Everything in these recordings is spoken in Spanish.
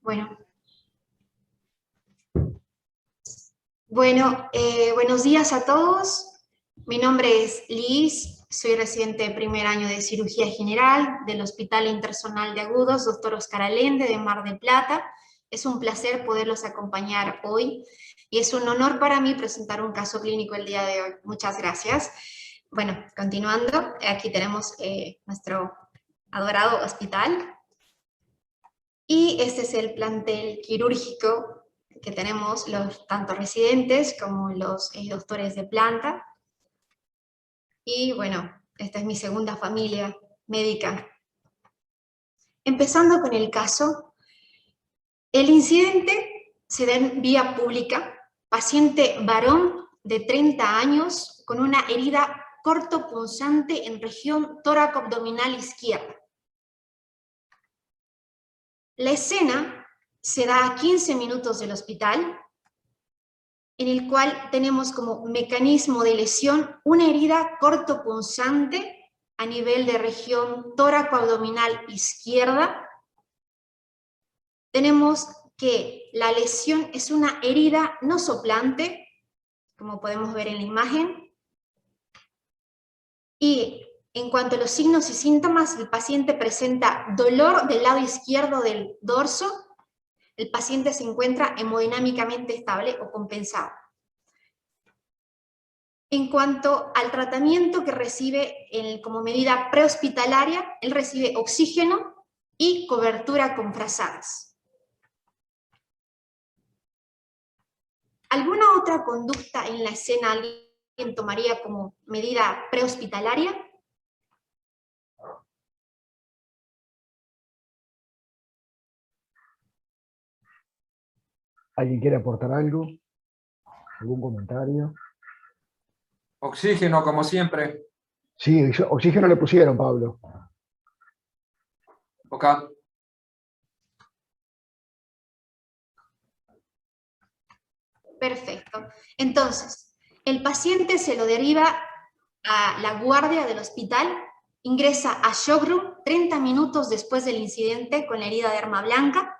Bueno, buenos días a todos. Mi nombre es Liz, soy residente de primer año de cirugía general del Hospital Interzonal de Agudos, Dr. Oscar Allende de Mar del Plata. Es un placer poderlos acompañar hoy y es un honor para mí presentar un caso clínico el día de hoy. Muchas gracias. Bueno, continuando, aquí tenemos nuestro adorado hospital. Y este es el plantel quirúrgico que tenemos, tanto residentes como los doctores de planta. Y bueno, esta es mi segunda familia médica. Empezando con el caso, el incidente se da en vía pública, paciente varón de 30 años con una herida cortopunzante en región tóraco-abdominal izquierda. La escena se da a 15 minutos del hospital, en el cual tenemos como mecanismo de lesión una herida cortopunzante a nivel de región tóraco-abdominal izquierda. Tenemos que la lesión es una herida no soplante, como podemos ver en la imagen. Y en cuanto a los signos y síntomas, el paciente presenta dolor del lado izquierdo del dorso. El paciente se encuentra hemodinámicamente estable o compensado. En cuanto al tratamiento que recibe como medida prehospitalaria, él recibe oxígeno y cobertura con frazadas. ¿Alguna otra conducta en la escena alguien tomaría como medida prehospitalaria? ¿Alguien quiere aportar algo? ¿Algún comentario? Oxígeno, como siempre. Sí, oxígeno le pusieron, Pablo. Ok. Perfecto. Entonces, el paciente se lo deriva a la guardia del hospital, ingresa a shock room 30 minutos después del incidente con la herida de arma blanca.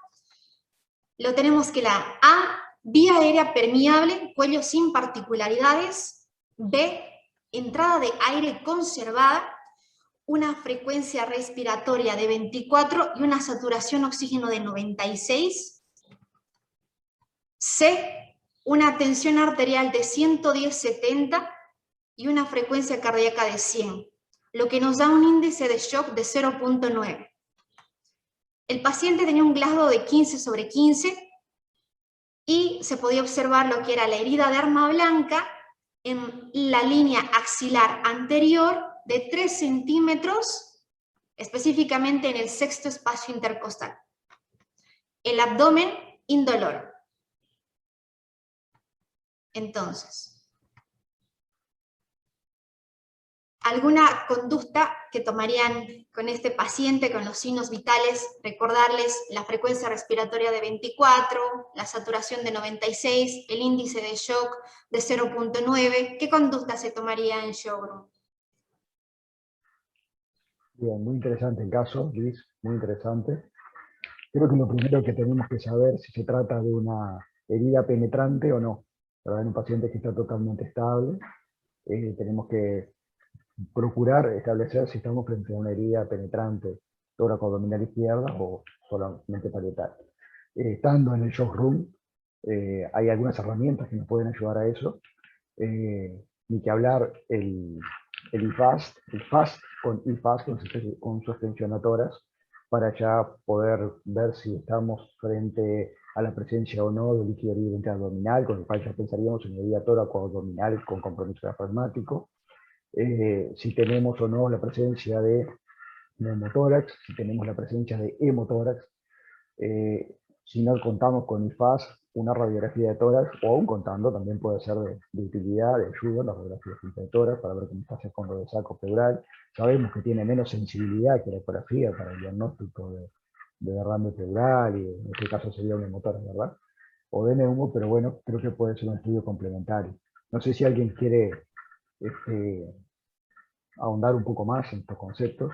Lo tenemos que la A, vía aérea permeable, cuello sin particularidades. B, entrada de aire conservada, una frecuencia respiratoria de 24 y una saturación oxígeno de 96. C, una tensión arterial de 110/70 y una frecuencia cardíaca de 100, lo que nos da un índice de shock de 0.9. El paciente tenía un Glasgow de 15/15 y se podía observar lo que era la herida de arma blanca en la línea axilar anterior de 3 centímetros, específicamente en el sexto espacio intercostal. El abdomen indoloro. Entonces, ¿alguna conducta que tomarían con este paciente, con los signos vitales? Recordarles la frecuencia respiratoria de 24, la saturación de 96, el índice de shock de 0.9. ¿Qué conducta se tomaría en shock room? Bien, muy interesante el caso, Luis, muy interesante. Creo que lo primero que tenemos que saber si se trata de una herida penetrante o no. ¿Verdad? En un paciente que está totalmente estable, tenemos que procurar establecer si estamos frente a una herida penetrante tóraco-abdominal izquierda o solamente parietal. Estando en el shock room, hay algunas herramientas que nos pueden ayudar a eso. Ni que hablar el IFAST, el FAST con IFAST, con su extensión a tórax, para ya poder ver si estamos frente a la presencia o no de líquido libre abdominal, con el cual ya pensaríamos en herida tóraco-abdominal con compromiso diafragmático. Si tenemos o no la presencia de neumotórax, si tenemos la presencia de hemotórax. Si no contamos con IFAS, una radiografía de tórax, o aún contando, también puede ser de utilidad, de ayuda, la radiografía de tórax para ver cómo está ese fondo de saco pleural. Sabemos que tiene menos sensibilidad que la ecografía para el diagnóstico de derrame pleural, y en este caso sería un hemotórax, ¿verdad? O de neumo, pero bueno, creo que puede ser un estudio complementario. No sé si alguien quiere ahondar un poco más en estos conceptos.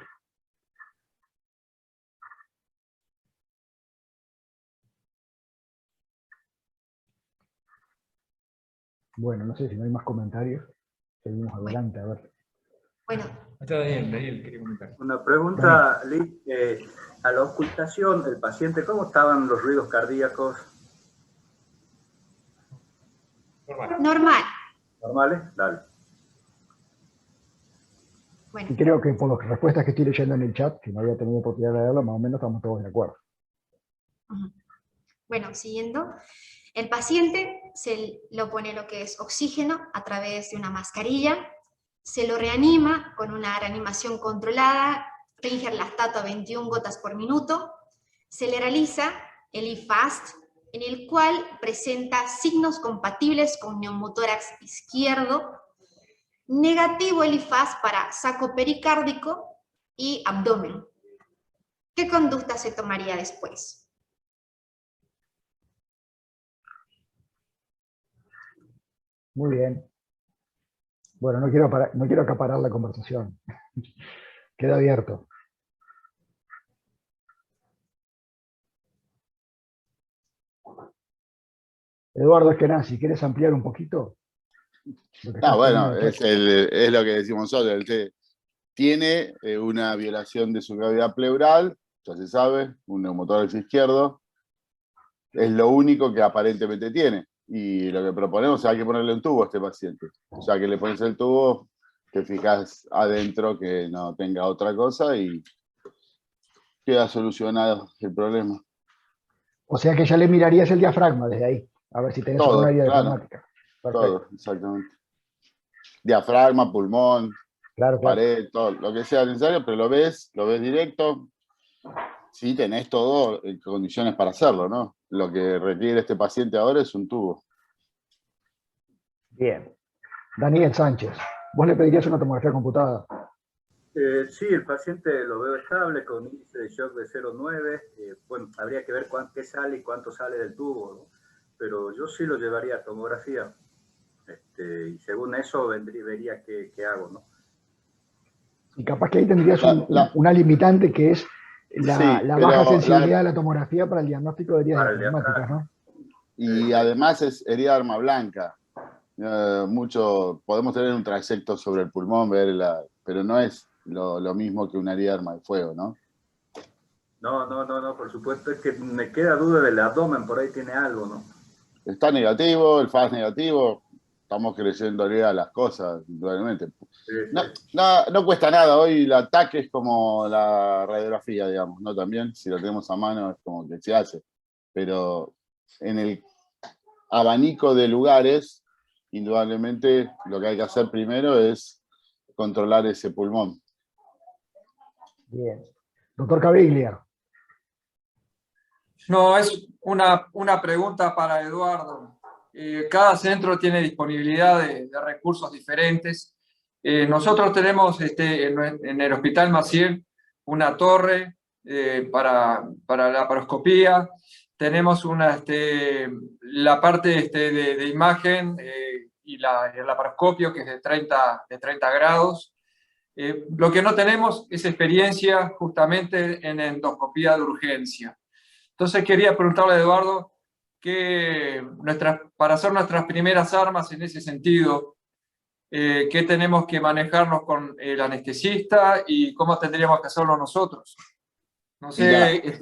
Bueno, no sé si no hay más comentarios. Seguimos Bueno, adelante, a ver. bueno, Está Daniel quería comentar. Una pregunta, Liz. A la ocultación, el paciente, ¿cómo estaban los ruidos cardíacos? Normal. normal. ¿Normales? Dale. Bueno, Y creo que por las respuestas que estoy leyendo en el chat, que no había tenido oportunidad de leerlo, más o menos estamos todos de acuerdo. ujú. Bueno, siguiendo. El paciente se lo pone lo que es oxígeno a través de una mascarilla, se lo reanima con una reanimación controlada, Ringer lactato a 21 gotas por minuto, se le realiza el IFAST, en el cual presenta signos compatibles con neumotórax izquierdo, negativo el IFAST para saco pericárdico y abdomen. ¿Qué conducta se tomaría después? Muy bien. Bueno, no quiero acaparar la conversación. Queda abierto. Eduardo Eskenazi, ¿quieres ampliar un poquito? Lo que estás Bueno, poniendo en el chat? es lo que decimos nosotros. Tiene una violación de su cavidad pleural, ya se sabe, un neumotórax izquierdo. Es lo único que aparentemente tiene. Y lo que proponemos es hay que ponerle un tubo a este paciente. Ya que le pones el tubo, te fijas adentro que no tenga otra cosa y queda solucionado el problema. O sea que ya le mirarías el diafragma desde ahí, a ver si tenés alguna Todo, herida claro, diafragmática. Perfecto. todo, exactamente. Diafragma, pulmón, Claro, claro. pared, todo, lo que sea necesario, pero lo ves directo. Sí, tenés todo en condiciones para hacerlo, ¿no? Lo que requiere este paciente ahora es un tubo. Bien. Daniel Sánchez, ¿vos le pedirías una tomografía computada? Sí, el paciente lo veo estable con índice de shock de 0,9. Bueno, habría que ver qué sale y cuánto sale del tubo, ¿no? Pero yo sí lo llevaría a tomografía. Y según eso vería qué hago, ¿no? Y capaz que ahí tendrías La- una limitante que es sí, la baja pero sensibilidad de la tomografía para el diagnóstico de heridas Para el diafragmáticas, diafragma. ¿no? y además es herida de arma blanca. Podemos tener un trayecto sobre el pulmón, pero no es lo mismo que una herida de arma de fuego, ¿no? No, por supuesto. Es que me queda duda del abdomen, por ahí tiene algo, ¿no? Está negativo, el FAS negativo, estamos creyéndole a las cosas, indudablemente. No, no cuesta nada, hoy el ataque es como la radiografía, digamos, ¿no? También, si lo tenemos a mano, es como que se hace. Pero en el abanico de lugares, indudablemente lo que hay que hacer primero es controlar ese pulmón. Bien. Doctor Caviglia. No, es una pregunta para Eduardo. Cada centro tiene disponibilidad de recursos diferentes. Nosotros tenemos en el Hospital Maciel una torre para la laparoscopía. Tenemos la parte de imagen y el laparoscopio, que es de 30 grados. Lo que no tenemos es experiencia justamente en endoscopía de urgencia. Entonces quería preguntarle a Eduardo para hacer nuestras primeras armas en ese sentido, qué tenemos que manejarnos con el anestesista y cómo tendríamos que hacerlo nosotros. No Mirá, sé,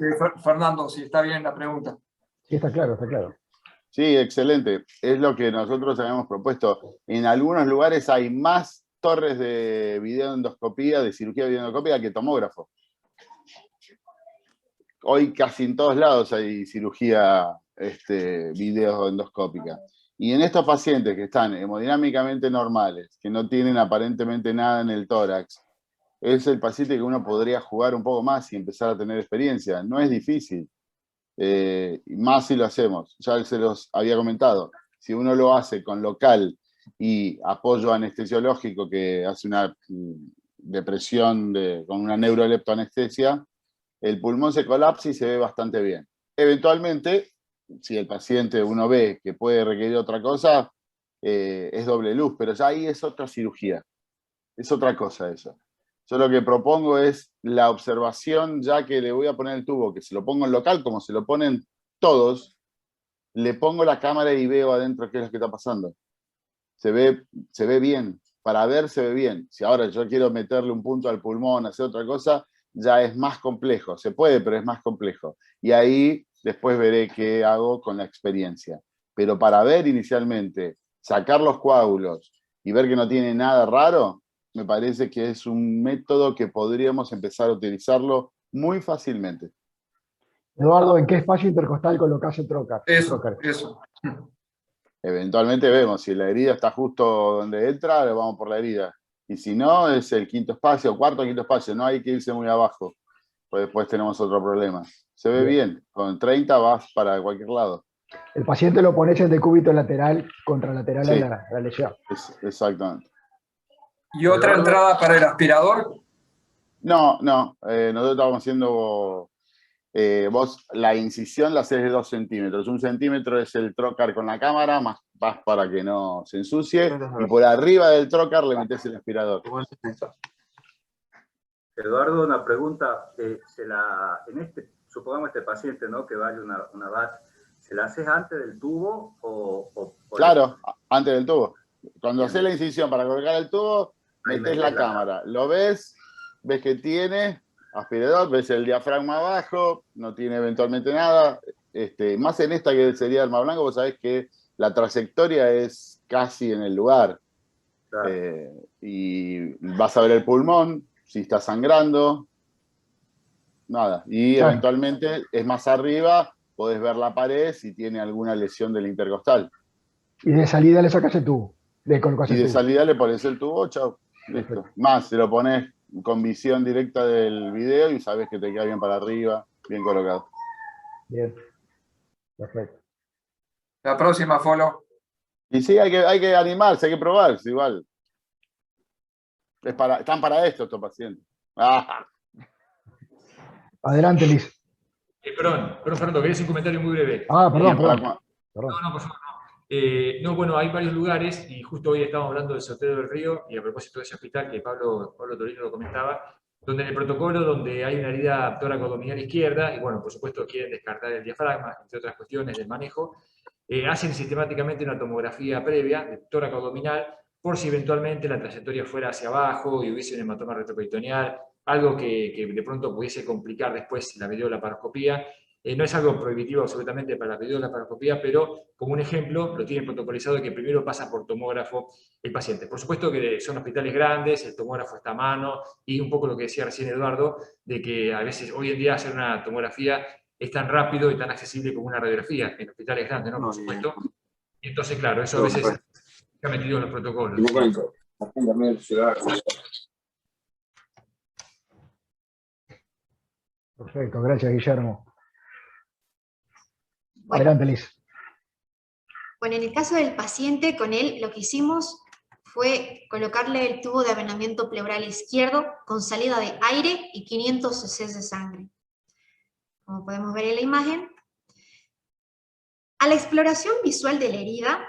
Fernando, si está bien la pregunta. Sí, está claro, está claro. sí, excelente. Es lo que nosotros habíamos propuesto. En algunos lugares hay más torres de videoendoscopía, de cirugía de videoendoscopía, que tomógrafo. Hoy casi en todos lados hay cirugía videoendoscópica. Y en estos pacientes que están hemodinámicamente normales, que no tienen aparentemente nada en el tórax, es el paciente que uno podría jugar un poco más y empezar a tener experiencia. No es difícil. Más si lo hacemos. Ya se los había comentado. Si uno lo hace con local y apoyo anestesiológico que hace una depresión con una neuroleptoanestesia, el pulmón se colapsa y se ve bastante bien. Eventualmente, si el paciente uno ve que puede requerir otra cosa, es doble luz, pero ya ahí es otra cirugía. Es otra cosa eso. Yo lo que propongo es la observación, ya que le voy a poner el tubo, que se lo pongo en local, como se lo ponen todos, le pongo la cámara y veo adentro qué es lo que está pasando. se ve bien. Para ver se ve bien. Si ahora yo quiero meterle un punto al pulmón, hacer otra cosa, ya es más complejo. Se puede, pero es más complejo. Y ahí después veré qué hago con la experiencia. Pero para ver inicialmente, sacar los coágulos y ver que no tiene nada raro, me parece que es un método que podríamos empezar a utilizarlo muy fácilmente. Eduardo, ¿en qué espacio intercostal colocás el trocar? Eso. Eventualmente vemos, si la herida está justo donde entra, le vamos por la herida. Y si no, es el quinto espacio, cuarto o quinto espacio, no hay que irse muy abajo, pues después tenemos otro problema. Se ve bien, con 30 vas para cualquier lado. El paciente lo pones en decúbito lateral contra lateral Sí. a la lesión. Exactamente. ¿Y otra entrada para el aspirador? No, nosotros estamos haciendo... vos la incisión la haces de 2 centímetros. 1 centímetro es el trocar con la cámara, más vas para que no se ensucie, y por arriba del trocar le metés el aspirador. Eduardo, una pregunta. Supongamos este paciente, ¿no?, que vaya una BAT, ¿se la haces antes del tubo o Claro, antes del tubo. Cuando haces la incisión para colocar el tubo, metés la cámara. Lo ves que tiene aspirador, ves el diafragma abajo, no tiene eventualmente nada. Más en esta que sería arma blanca, vos sabés que la trayectoria es casi en el lugar. Claro. Y vas a ver el pulmón, si está sangrando, nada. Y Claro. eventualmente es más arriba, podés ver la pared si tiene alguna lesión del intercostal. Y de salida le sacas el tubo. Le colocas Y el de tubo. salida le pones el tubo, chao, listo. Perfecto. Más, se lo pones con visión directa del video y sabes que te queda bien para arriba, bien colocado. Bien. Perfecto. La próxima, Folo. Y sí, hay que animarse, hay que probar, es igual. Están para esto estos pacientes. Ah. Adelante, Liz. Perdón, Fernando, quería hacer un comentario muy breve. Perdón. No, por favor, no. Bueno, hay varios lugares, y justo hoy estábamos hablando del Sotero del Río, y a propósito de ese hospital que Pablo Torino lo comentaba, donde en el protocolo, donde hay una herida tóraco-abdominal izquierda, y bueno, por supuesto quieren descartar el diafragma, entre otras cuestiones del manejo, hacen sistemáticamente una tomografía previa de tóraco-abdominal, por si eventualmente la trayectoria fuera hacia abajo y hubiese un hematoma retroperitoneal, algo que de pronto pudiese complicar después la videolaparoscopía. No es algo prohibitivo absolutamente para la videolaparoscopía, pero como un ejemplo, lo tienen protocolizado que primero pasa por tomógrafo el paciente. Por supuesto que son hospitales grandes, el tomógrafo está a mano, y un poco lo que decía recién Eduardo, de que a veces hoy en día hacer una tomografía es tan rápido y tan accesible como una radiografía en hospitales grandes, ¿no? Por supuesto. Y entonces, claro, eso a veces se ha metido en los protocolos. Perfecto, gracias, Guillermo. Bueno, Adelante, Liz. Bueno, en el caso del paciente, con él lo que hicimos fue colocarle el tubo de avenamiento pleural izquierdo con salida de aire y 500 cc de sangre. Como podemos ver en la imagen, a la exploración visual de la herida,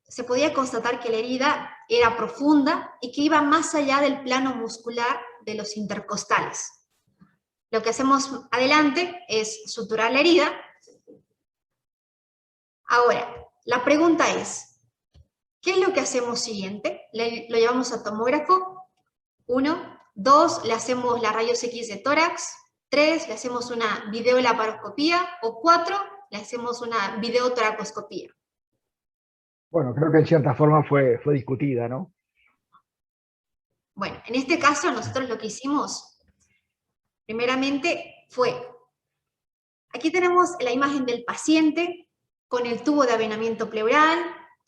se podía constatar que la herida era profunda y que iba más allá del plano muscular de los intercostales. Lo que hacemos adelante es suturar la herida. Ahora, la pregunta es, ¿qué es lo que hacemos siguiente? Lo llevamos a tomógrafo. 1, 2, le hacemos la rayos X de tórax. 3, le hacemos una videolaparoscopía. O 4, le hacemos una videotoracoscopía. Bueno, creo que en cierta forma fue discutida, ¿no? Bueno, en este caso nosotros lo que hicimos, primeramente fue, aquí tenemos la imagen del paciente con el tubo de avenamiento pleural,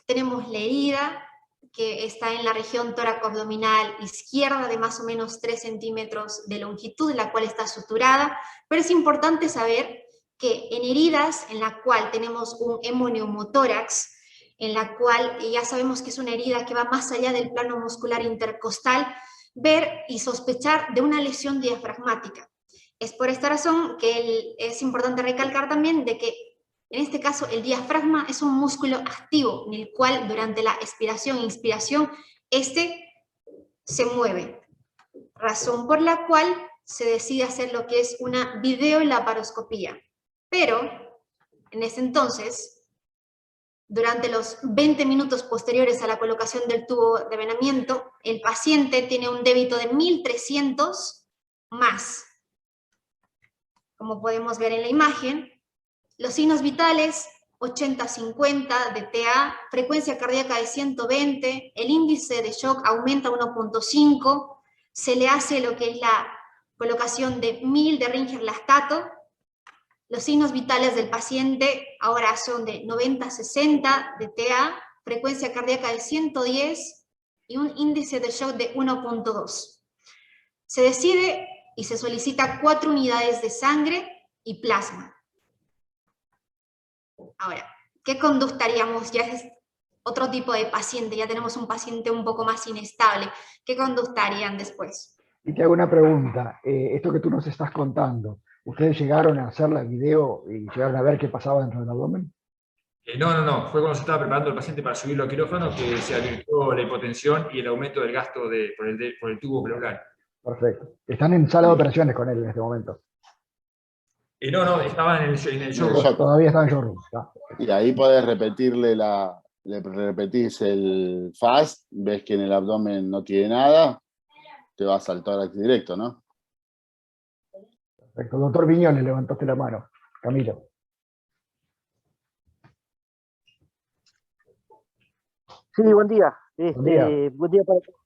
tenemos la herida que está en la región tóraco-abdominal izquierda de más o menos 3 centímetros de longitud, la cual está suturada, pero es importante saber que en heridas en la cual tenemos un hemoneumotórax, en la cual ya sabemos que es una herida que va más allá del plano muscular intercostal, ver y sospechar de una lesión diafragmática. Es por esta razón que es importante recalcar también de que en este caso el diafragma es un músculo activo en el cual durante la expiración e inspiración este se mueve. Razón por la cual se decide hacer lo que es una videolaparoscopía. Pero en ese entonces Durante los 20 minutos posteriores a la colocación del tubo de venamiento, el paciente tiene un débito de 1.300 más. Como podemos ver en la imagen, los signos vitales, 80-50 de TA, frecuencia cardíaca de 120, el índice de shock aumenta a 1.5, se le hace lo que es la colocación de 1000 de Ringer lactato. Los signos vitales del paciente ahora son de 90-60 de TA, frecuencia cardíaca de 110 y un índice de shock de 1.2. Se decide y se solicita 4 unidades de sangre y plasma. Ahora, ¿qué conducta haríamos? Ya es otro tipo de paciente, ya tenemos un paciente un poco más inestable. ¿Qué conducta harían después? Y te hago una pregunta. Esto que tú nos estás contando, ¿ustedes llegaron a hacer la video y llegaron a ver qué pasaba dentro del abdomen? No. Fue cuando se estaba preparando el paciente para subirlo a quirófano que se advirtió la hipotensión y el aumento del gasto por el tubo pleural. Perfecto. Están en sala de operaciones con él en este momento. No, estaba en el show. shock. Todavía está en showroom. Y ahí podés repetirle le repetís el FAST, ves que en el abdomen no tiene nada, te vas al tórax directo, ¿no? Perfecto. Doctor Viñón, le levantaste la mano. Camilo. Sí, buen día. Buen día. Buen día para todos.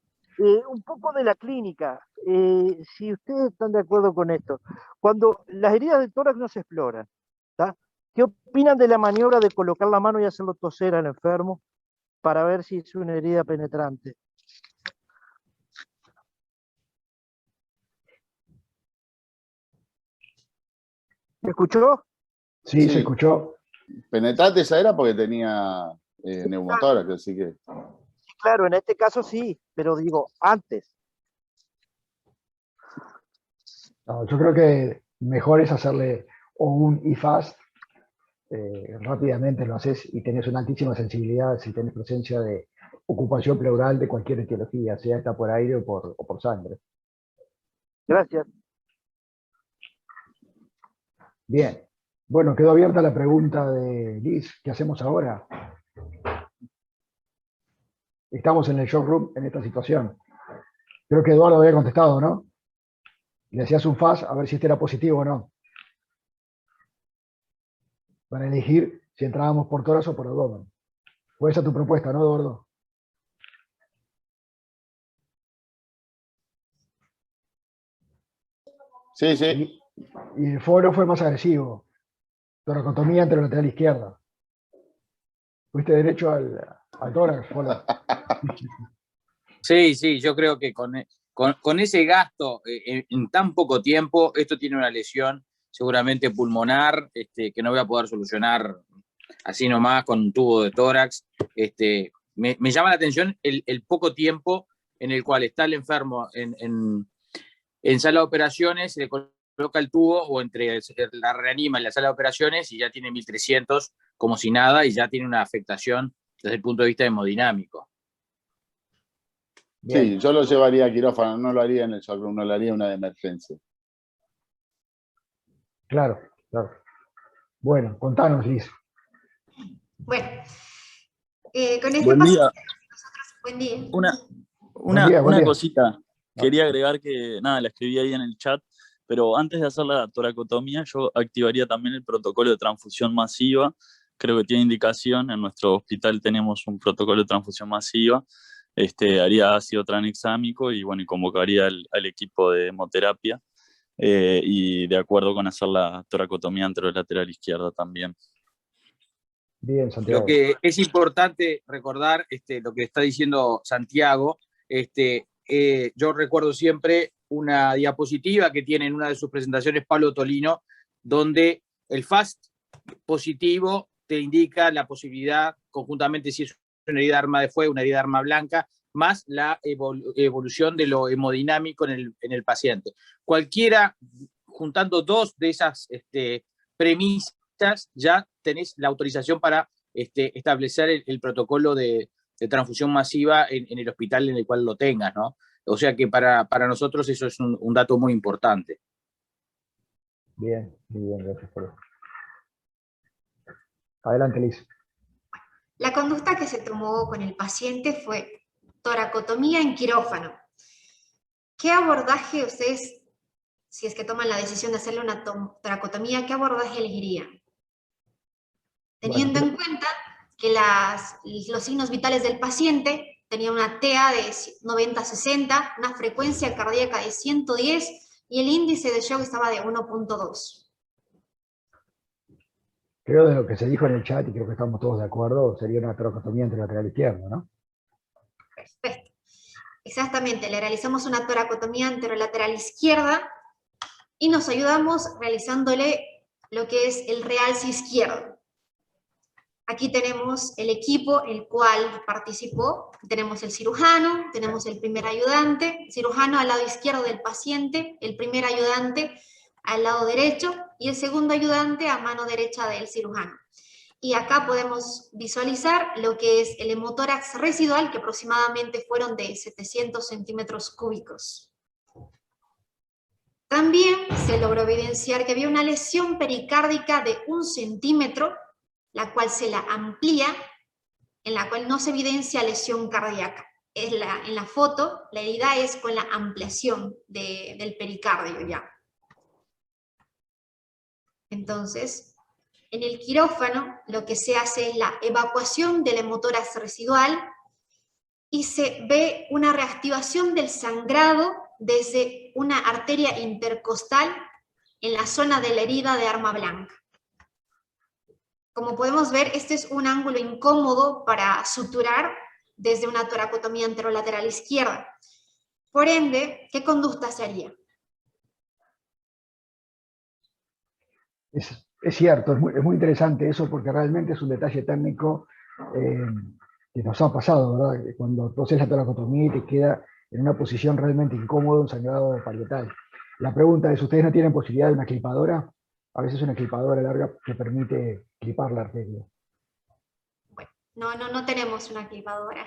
Un poco de la clínica, si ustedes están de acuerdo con esto, cuando las heridas de tórax no se exploran, ¿tá? ¿Qué opinan de la maniobra de colocar la mano y hacerlo toser al enfermo para ver si es una herida penetrante? ¿Me escuchó? Sí, se escuchó. Penetrante esa era porque tenía neumotórax, así que... Claro, en este caso sí, pero digo, antes. No, yo creo que mejor es hacerle o un IFAST, rápidamente lo haces y tenés una altísima sensibilidad si tenés presencia de ocupación pleural de cualquier etiología, sea esta por aire o por sangre. Gracias. Bien. Bueno, quedó abierta la pregunta de Liz. ¿Qué hacemos ahora? Estamos en el showroom en esta situación. Creo que Eduardo había contestado, ¿no? Le hacías un FAS a ver si este era positivo o no. Para elegir si entrábamos por tórax o por abdomen. Fue esa tu propuesta, ¿no, Eduardo? Sí, sí. Y el foro fue más agresivo. Toracotomía anterolateral izquierda. Fuiste derecho al tórax, Folo. Sí, yo creo que con ese gasto en tan poco tiempo, esto tiene una lesión seguramente pulmonar, que no voy a poder solucionar así nomás con un tubo de tórax. Me llama la atención el poco tiempo en el cual está el enfermo en sala de operaciones, se le coloca el tubo o entre la reanima y la sala de operaciones y ya tiene 1300 como si nada y ya tiene una afectación desde el punto de vista hemodinámico. Bien. Sí, yo lo llevaría a quirófano, no lo haría en el showroom, no lo haría una de emergencia. Claro. Bueno, contanos, Liz. Bueno, con este Buen día. Buen día. Una Buen día. cosita. Quería agregar que, nada, la escribí ahí en el chat, pero antes de hacer la toracotomía, yo activaría también el protocolo de transfusión masiva. Creo que tiene indicación, en nuestro hospital tenemos un protocolo de transfusión masiva. Haría ácido tranexámico y bueno, y convocaría al equipo de hemoterapia y de acuerdo con hacer la toracotomía anterolateral izquierda también. Bien, Santiago. Lo que es importante recordar, lo que está diciendo Santiago, yo recuerdo siempre una diapositiva que tiene en una de sus presentaciones Pablo Tolino, donde el FAST positivo te indica la posibilidad, conjuntamente si es una herida de arma de fuego, una herida de arma blanca, más la evolución de lo hemodinámico en el paciente. Cualquiera, juntando dos de esas premisas, ya tenés la autorización para establecer el protocolo de transfusión masiva en el hospital en el cual lo tengas, ¿no? O sea que para nosotros eso es un dato muy importante. Bien, muy bien, gracias por eso. Adelante, Liz. La conducta que se tomó con el paciente fue toracotomía en quirófano. ¿Qué abordaje ustedes, si es que toman la decisión de hacerle una toracotomía, qué abordaje elegirían? Teniendo en cuenta que los signos vitales del paciente tenían una TEA de 90-60, una frecuencia cardíaca de 110 y el índice de shock estaba de 1.2. Creo de lo que se dijo en el chat, y creo que estamos todos de acuerdo, sería una toracotomía anterolateral izquierda, ¿no? Perfecto. Exactamente, le realizamos una toracotomía anterolateral izquierda y nos ayudamos realizándole lo que es el realce izquierdo. Aquí tenemos el equipo el cual participó, tenemos el cirujano, tenemos el primer ayudante, el cirujano al lado izquierdo del paciente, el primer ayudante al lado derecho y el segundo ayudante a mano derecha del cirujano. Y acá podemos visualizar lo que es el hemotórax residual, que aproximadamente fueron de 700 centímetros cúbicos. También se logró evidenciar que había una lesión pericárdica de 1 centímetro, la cual se la amplía, en la cual no se evidencia lesión cardíaca. En la foto, la herida es con la ampliación del pericardio ya. Entonces, en el quirófano lo que se hace es la evacuación del hemotórax residual y se ve una reactivación del sangrado desde una arteria intercostal en la zona de la herida de arma blanca. Como podemos ver, este es un ángulo incómodo para suturar desde una toracotomía anterolateral izquierda. Por ende, ¿qué conducta se haría? Es cierto, es muy interesante eso porque realmente es un detalle técnico que nos ha pasado, ¿verdad? Que cuando tú haces la toracotomía y te queda en una posición realmente incómoda un sangrado parietal. La pregunta es, ¿ustedes no tienen posibilidad de una clipadora? A veces una clipadora larga que permite clipar la arteria. Bueno, no tenemos una clipadora.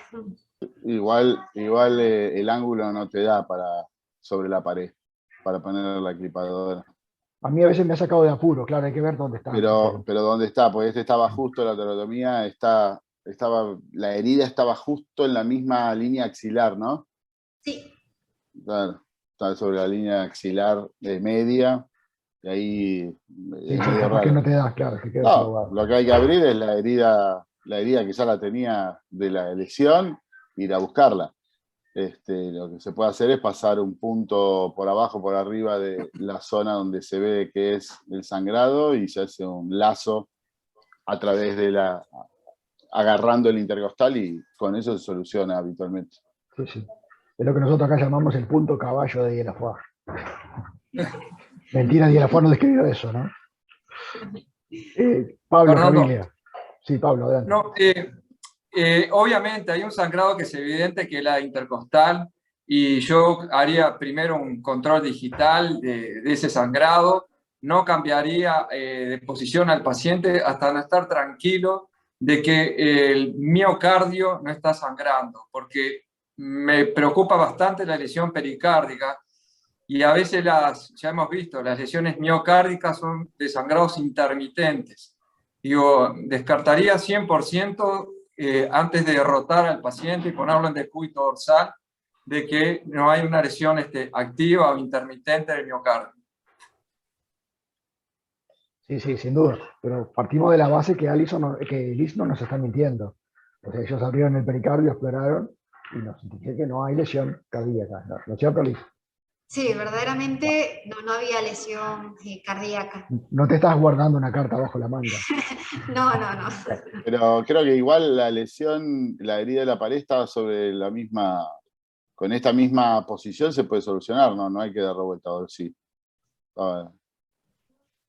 Igual el ángulo no te da sobre la pared para poner la clipadora. A mí a veces me ha sacado de apuro, claro, hay que ver dónde está. Pero ¿dónde está? Porque estaba justo, la toracotomía, la herida estaba justo en la misma línea axilar, ¿no? Sí. Claro, está sobre la línea axilar de media, y ahí... Sí, capaz que no te das, claro. Que no, lo que hay que abrir es la herida que ya la tenía de la lesión, ir a buscarla. Lo que se puede hacer es pasar un punto por abajo, por arriba de la zona donde se ve que es el sangrado y se hace un lazo a través de agarrando el intercostal y con eso se soluciona habitualmente. Sí, sí. Es lo que nosotros acá llamamos el punto caballo de Dieulafoy. Mentira, Dieulafoy no describió eso, ¿no? Pablo Camilia. Sí, Pablo, adelante. No, obviamente hay un sangrado que es evidente que es la intercostal y yo haría primero un control digital de ese sangrado, no cambiaría de posición al paciente hasta no estar tranquilo de que el miocardio no está sangrando, porque me preocupa bastante la lesión pericárdica y a veces ya hemos visto, las lesiones miocárdicas son de sangrados intermitentes. Digo, descartaría 100% antes de derrotar al paciente y ponerlo en decúbito dorsal de que no hay una lesión activa o intermitente del miocardio. Sí, sin duda. Pero partimos de la base que Liz no nos está mintiendo. O sea, ellos abrieron el pericardio, exploraron y nos indiqué que no hay lesión cardíaca. ¿No es cierto, Liz? Sí, verdaderamente no había lesión cardíaca. No te estás guardando una carta bajo la manga. No. Pero creo que igual la herida de la pared estaba sobre con esta misma posición se puede solucionar, no hay que dar revuelta, a ver si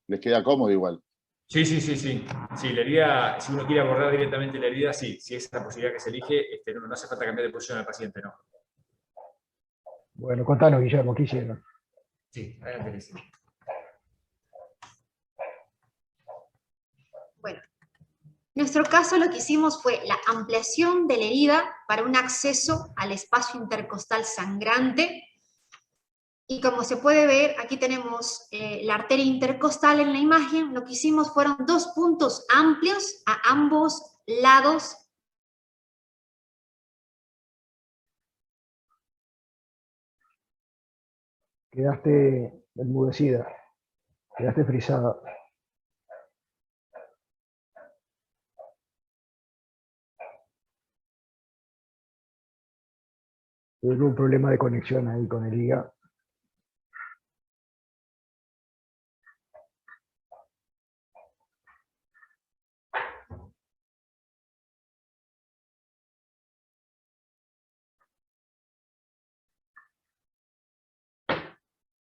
les queda cómodo igual. Sí. Sí, la herida, si uno quiere abordar directamente la herida, sí, si es la posibilidad que se elige, no hace falta cambiar de posición al paciente, ¿no? Bueno, contanos, Guillermo, ¿qué hicieron? Sí, adelante, Liz. Bueno, en nuestro caso lo que hicimos fue la ampliación de la herida para un acceso al espacio intercostal sangrante. Y como se puede ver, aquí tenemos la arteria intercostal en la imagen. Lo que hicimos fueron 2 puntos amplios a ambos lados Quedaste enmudecida, quedaste frisada. Hubo un problema de conexión ahí con el IGA.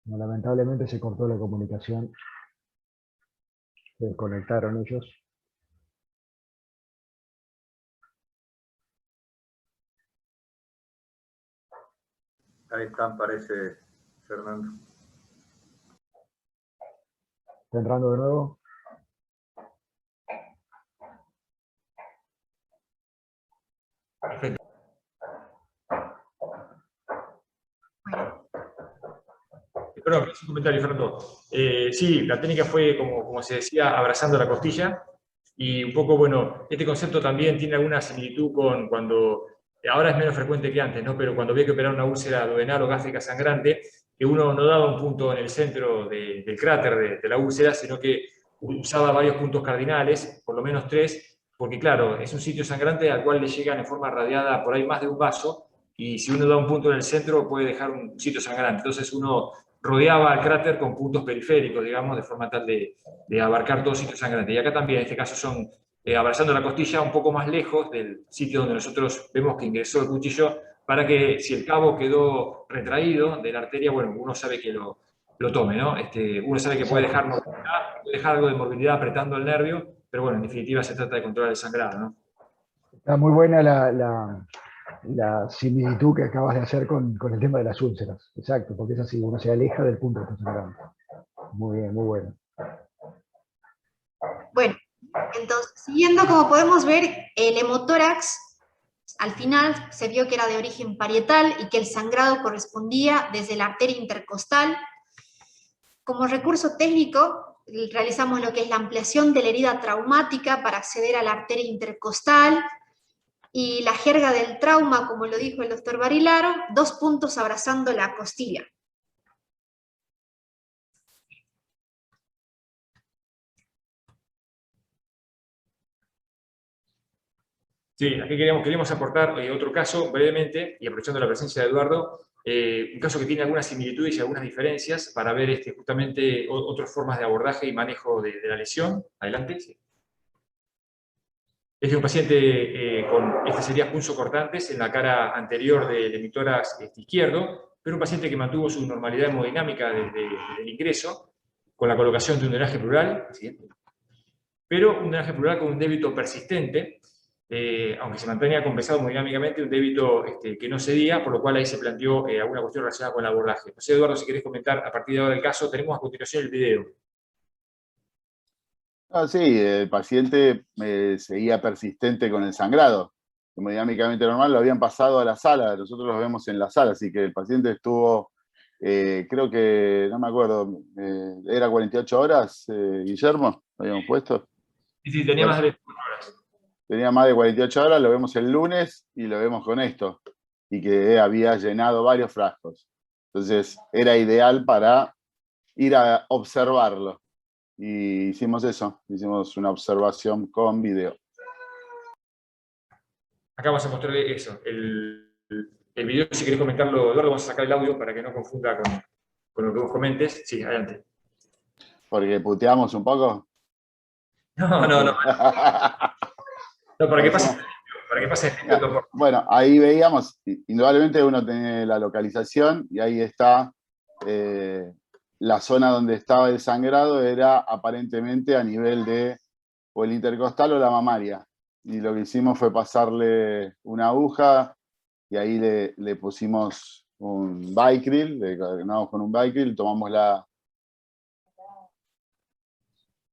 No, lamentablemente se cortó la comunicación. Se desconectaron ellos. Ahí están, parece, Fernando. ¿Está entrando de nuevo? Perfecto. Perdón, un comentario, Fernando. Sí, la técnica fue, como se decía, abrazando la costilla. Y un poco, bueno, este concepto también tiene alguna similitud con cuando, ahora es menos frecuente que antes, ¿no? Pero cuando había que operar una úlcera duodenal o gástrica sangrante, que uno no daba un punto en el centro del cráter de la úlcera, sino que usaba varios puntos cardinales, por lo menos 3, porque claro, es un sitio sangrante al cual le llegan en forma radiada por ahí más de un vaso, y si uno da un punto en el centro puede dejar un sitio sangrante. Entonces uno rodeaba el cráter con puntos periféricos, digamos, de forma tal de abarcar todo sitio sangrante. Y acá también, en este caso, son abrazando la costilla un poco más lejos del sitio donde nosotros vemos que ingresó el cuchillo, para que si el cabo quedó retraído de la arteria, bueno, uno sabe que lo tome, ¿no? Uno sabe que puede dejar movilidad, puede dejar algo de movilidad apretando el nervio, pero bueno, en definitiva se trata de controlar el sangrado, ¿no? Está muy buena la similitud que acabas de hacer con el tema de las úlceras. Exacto, porque es así, uno se aleja del punto que está sangrando. Muy bien, muy bueno. Bueno, entonces, siguiendo, como podemos ver, el hemotórax al final se vio que era de origen parietal y que el sangrado correspondía desde la arteria intercostal. Como recurso técnico, realizamos lo que es la ampliación de la herida traumática para acceder a la arteria intercostal, y la jerga del trauma, como lo dijo el doctor Barilaro, 2 puntos abrazando la costilla. Sí, aquí queríamos aportar otro caso brevemente, y aprovechando la presencia de Eduardo, un caso que tiene algunas similitudes y algunas diferencias para ver justamente otras formas de abordaje y manejo de la lesión. Adelante. Sí. Este es un paciente con sería punzocortantes en la cara anterior del hemitórax izquierdo, pero un paciente que mantuvo su normalidad hemodinámica desde el ingreso, con la colocación de un drenaje pleural, ¿sí? Pero un drenaje pleural con un débito persistente, aunque se mantenía compensado hemodinámicamente, un débito que no cedía, por lo cual ahí se planteó alguna cuestión relacionada con el abordaje. No sé, Eduardo, si querés comentar a partir de ahora el caso. Tenemos a continuación el video. Sí, el paciente seguía persistente con el sangrado. Hemodinámicamente normal, lo habían pasado a la sala, nosotros lo vemos en la sala, así que el paciente estuvo, creo que, no me acuerdo, ¿era 48 horas, Guillermo? ¿Lo habíamos puesto? Sí, tenía más de 24 horas. Tenía más de 48 horas, lo vemos el lunes y lo vemos con esto, y que había llenado varios frascos. Entonces, era ideal para ir a observarlo. Y hicimos eso, hicimos una observación con video. Acá vamos a mostrarle eso. El video, si querés comentarlo, Eduardo, vamos a sacar el audio para que no confunda con lo que vos comentes. Sí, adelante. ¿Porque puteamos un poco? No. No, para que pase limpio. Bueno, ahí veíamos, indudablemente uno tiene la localización y ahí está la zona donde estaba el sangrado, era aparentemente a nivel de o el intercostal o la mamaria. Y lo que hicimos fue pasarle una aguja y ahí le pusimos un Vicryl, le cargamos con un Vicryl, tomamos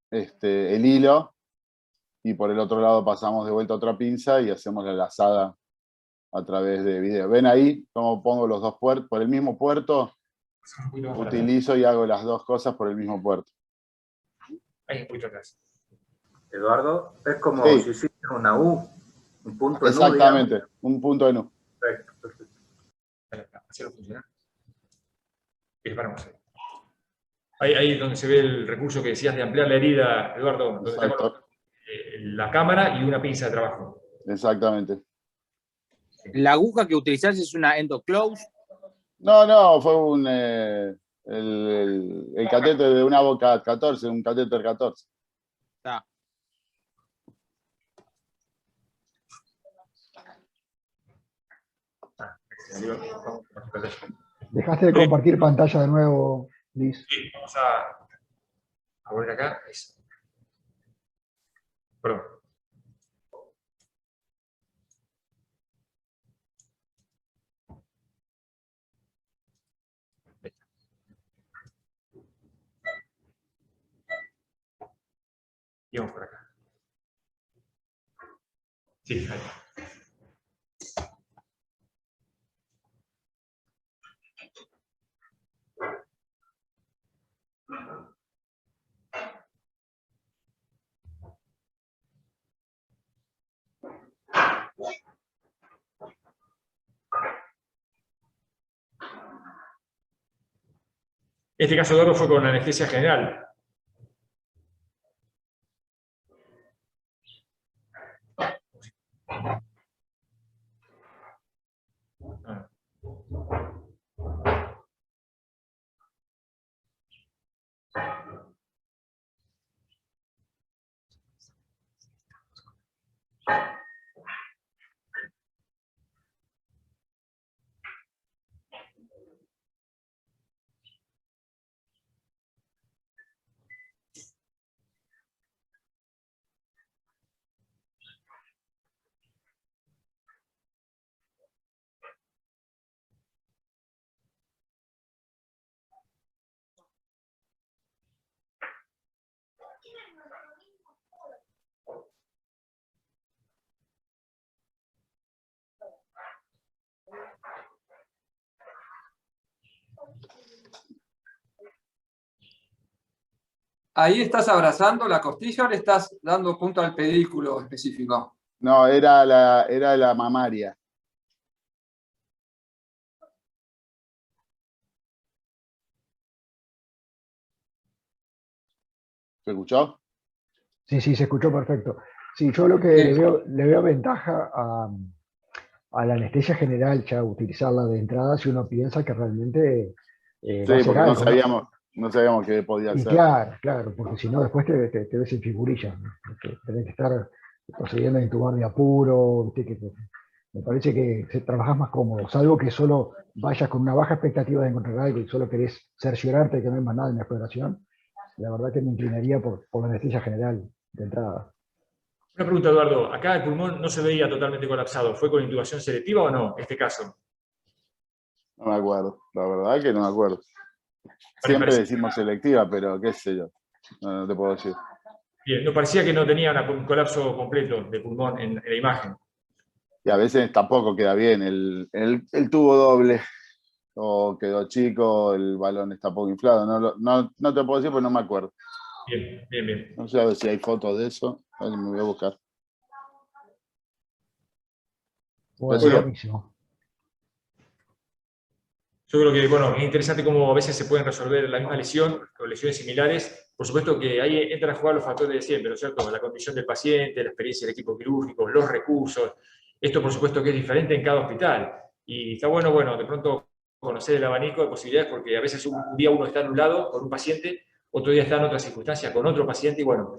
el hilo y por el otro lado pasamos de vuelta otra pinza y hacemos la lazada a través de video. ¿Ven ahí cómo pongo los dos puertos? Por el mismo puerto utilizo y hago las dos cosas por el mismo puerto. Ahí, un poquito atrás. Eduardo, es como Sí. si hicieran una U, un punto en U. Exactamente, Digamos. un punto en U. Perfecto. Así lo funciona. Paramos ahí. Ahí donde se ve el recurso que decías de ampliar la herida, Eduardo, donde está la cámara y una pinza de trabajo. Exactamente. ¿La aguja que utilizás es una endoclose? No, fue el catéter de una boca 14, un catéter 14. Está. ¿Dejaste de compartir pantalla de nuevo, Liz? Sí, vamos a volver acá. Eso. Perdón. Y vamos por acá. Sí, ahí. Este caso de oro fue con anestesia general. ¿Ahí estás abrazando la costilla o le estás dando punto al pedículo específico? No, era la mamaria. ¿Se escuchó? Sí, se escuchó perfecto. Sí, yo lo que le veo ventaja a la anestesia general, ya utilizarla de entrada, si uno piensa que realmente va a Sí, ser porque algo, no sabíamos qué podía y ser. claro, porque si no después te ves en figurillas, ¿no? Tenés que estar procediendo a intubar de apuro, ¿viste? Me parece que trabajás más cómodo, salvo que solo vayas con una baja expectativa de encontrar algo y solo querés cerciorarte que no hay más nada en la exploración. La verdad que me inclinaría por la anestesia general de entrada. Una pregunta, Eduardo. Acá el pulmón no se veía totalmente colapsado. ¿Fue con intubación selectiva o no, este caso? No me acuerdo, la verdad que no me acuerdo. Siempre decimos selectiva, pero qué sé yo, no te puedo decir. Bien, no parecía que no tenía un colapso completo de pulmón en la imagen. Y a veces tampoco queda bien el tubo doble, o quedó chico, el balón está poco inflado. No te puedo decir porque no me acuerdo. Bien. No sé a ver si hay fotos de eso. A ver, me voy a buscar. Bueno, buenísimo. Yo creo que, bueno, es interesante cómo a veces se pueden resolver la misma lesión con lesiones similares. Por supuesto que ahí entran a jugar los factores de siempre, ¿no es cierto? La condición del paciente, la experiencia del equipo quirúrgico, los recursos. Esto, por supuesto, que es diferente en cada hospital. Y está bueno, de pronto conocer el abanico de posibilidades, porque a veces un día uno está en un lado con un paciente, otro día está en otra circunstancia con otro paciente, y bueno,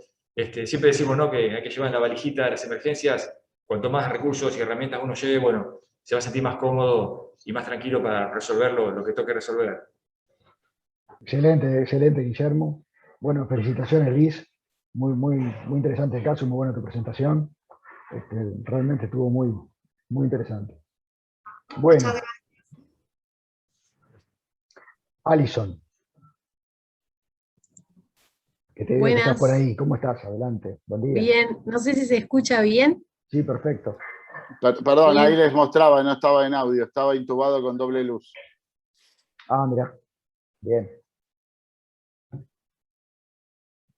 siempre decimos, ¿no?, que hay que llevar en la valijita de las emergencias. Cuanto más recursos y herramientas uno lleve, bueno, se va a sentir más cómodo y más tranquilo para resolver lo que toque resolver. Excelente, Guillermo. Bueno, felicitaciones, Liz. Muy interesante el caso, muy buena tu presentación. Realmente estuvo muy interesante. Bueno, Alison, que te veo que estás por ahí. ¿Cómo estás? Adelante. Buen día. Bien, no sé si se escucha bien. Sí, perfecto. Perdón, Bien. ahí les mostraba, no estaba en audio, estaba intubado con doble luz. Ah, mira. Bien.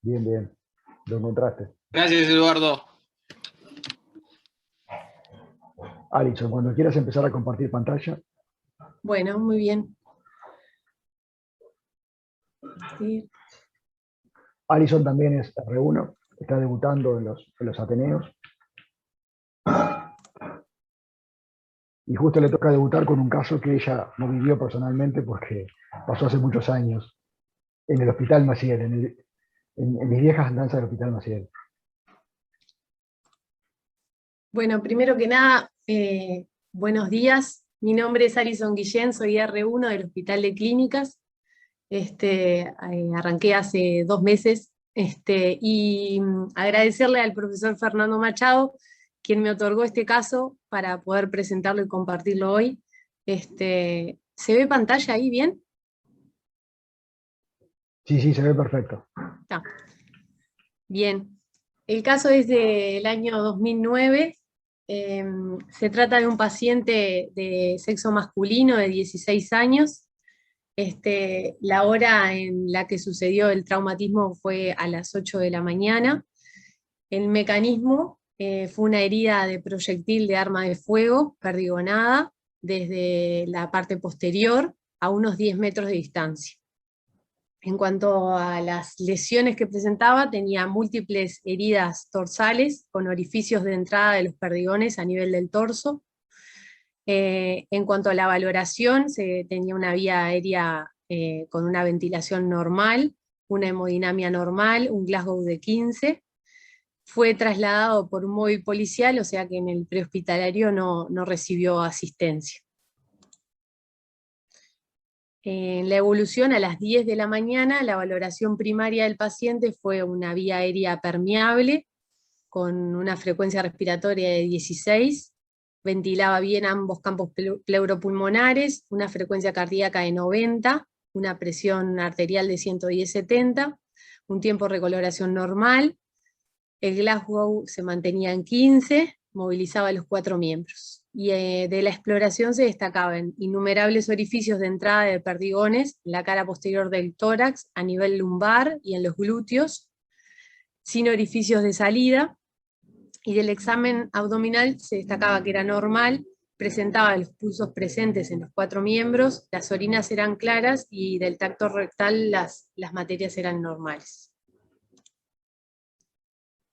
Bien. Lo encontraste. Gracias, Eduardo. Alison, cuando quieras empezar a compartir pantalla. Bueno, muy bien. compartir. Alison también es R1, está debutando en los Ateneos. Y justo le toca debutar con un caso que ella no vivió personalmente porque pasó hace muchos años en el Hospital Maciel, en mis viejas andanzas del Hospital Maciel. Bueno, primero que nada, buenos días. Mi nombre es Alison Guillén, soy R1 del Hospital de Clínicas. Arranqué hace 2 meses. Y agradecerle al profesor Fernando Machado, quien me otorgó este caso para poder presentarlo y compartirlo hoy. ¿Se ve pantalla ahí bien? Sí, se ve perfecto. Ah. Bien. El caso es del año 2009. Se trata de un paciente de sexo masculino de 16 años. La hora en la que sucedió el traumatismo fue a las 8 de la mañana. El mecanismo fue una herida de proyectil de arma de fuego, perdigonada, desde la parte posterior a unos 10 metros de distancia. En cuanto a las lesiones que presentaba, tenía múltiples heridas dorsales con orificios de entrada de los perdigones a nivel del torso. En cuanto a la valoración, tenía una vía aérea con una ventilación normal, una hemodinamia normal, un Glasgow de 15. Fue trasladado por un móvil policial, o sea que en el prehospitalario no recibió asistencia. En la evolución, a las 10 de la mañana, la valoración primaria del paciente fue una vía aérea permeable, con una frecuencia respiratoria de 16, ventilaba bien ambos campos pleuropulmonares, una frecuencia cardíaca de 90, una presión arterial de 110/70, un tiempo de recoloración normal, el Glasgow se mantenía en 15, movilizaba los 4 miembros. Y de la exploración se destacaban innumerables orificios de entrada de perdigones en la cara posterior del tórax, a nivel lumbar y en los glúteos, sin orificios de salida. Y del examen abdominal se destacaba que era normal, presentaba los pulsos presentes en los 4 miembros, las orinas eran claras y del tacto rectal las materias eran normales.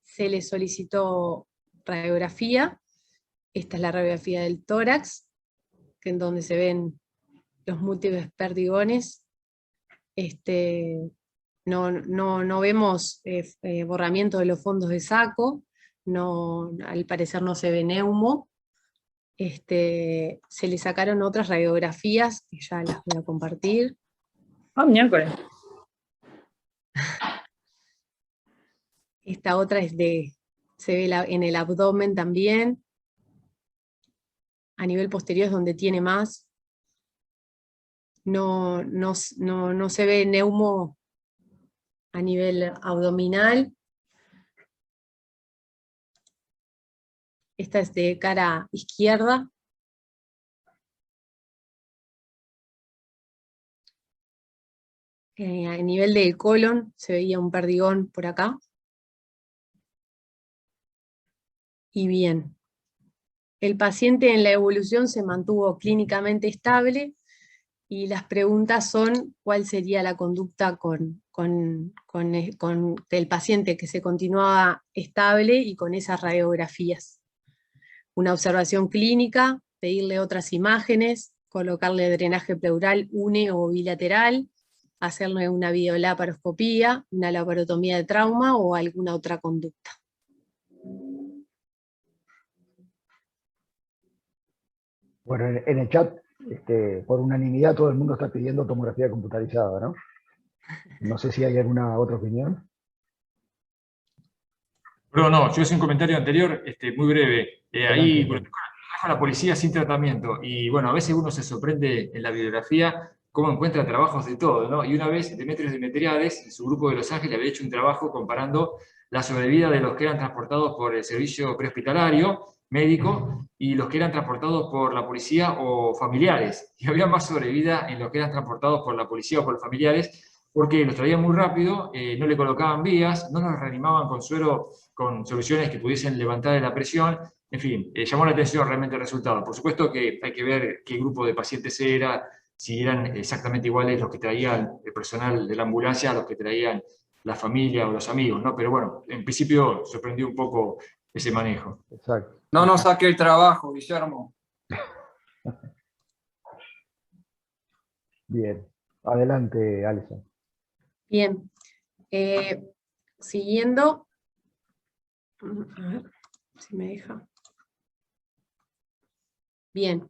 Se le solicitó radiografía. Esta es la radiografía del tórax, en donde se ven los múltiples perdigones. No vemos borramiento de los fondos de saco, al parecer no se ve neumo. Se le sacaron otras radiografías, que ya las voy a compartir. Miércoles. Esta otra se ve en el abdomen también. A nivel posterior es donde tiene más. No se ve neumo a nivel abdominal. Esta es de cara izquierda. A nivel del colon se veía un perdigón por acá. Y bien. El paciente en la evolución se mantuvo clínicamente estable, y las preguntas son: ¿cuál sería la conducta del paciente que se continuaba estable y con esas radiografías? Una observación clínica, pedirle otras imágenes, colocarle drenaje pleural une o bilateral, hacerle una videolaparoscopía, una laparotomía de trauma o alguna otra conducta. Bueno, en el chat, por unanimidad, todo el mundo está pidiendo tomografía computarizada, ¿no? No sé si hay alguna otra opinión. Pero no, yo hice un comentario anterior, muy breve. Ahí trajo a la policía sin tratamiento, y bueno, a veces uno se sorprende en la bibliografía cómo encuentra trabajos de todo, ¿no? Y una vez Demetrios Demetriades, en su grupo de Los Ángeles, había hecho un trabajo comparando la sobrevida de los que eran transportados por el servicio prehospitalario médico y los que eran transportados por la policía o familiares. Y había más sobrevida en los que eran transportados por la policía o por los familiares, porque los traían muy rápido, no le colocaban vías, no los reanimaban con suero, con soluciones que pudiesen levantar la presión. En fin, llamó la atención realmente el resultado. Por supuesto que hay que ver qué grupo de pacientes era, si eran exactamente iguales los que traía el personal de la ambulancia a los que traían la familia o los amigos, ¿no? Pero bueno, en principio sorprendió un poco ese manejo. Exacto. No nos saque el trabajo, Guillermo. Bien. Adelante, Alison. Bien. Siguiendo. A ver si me deja. Bien.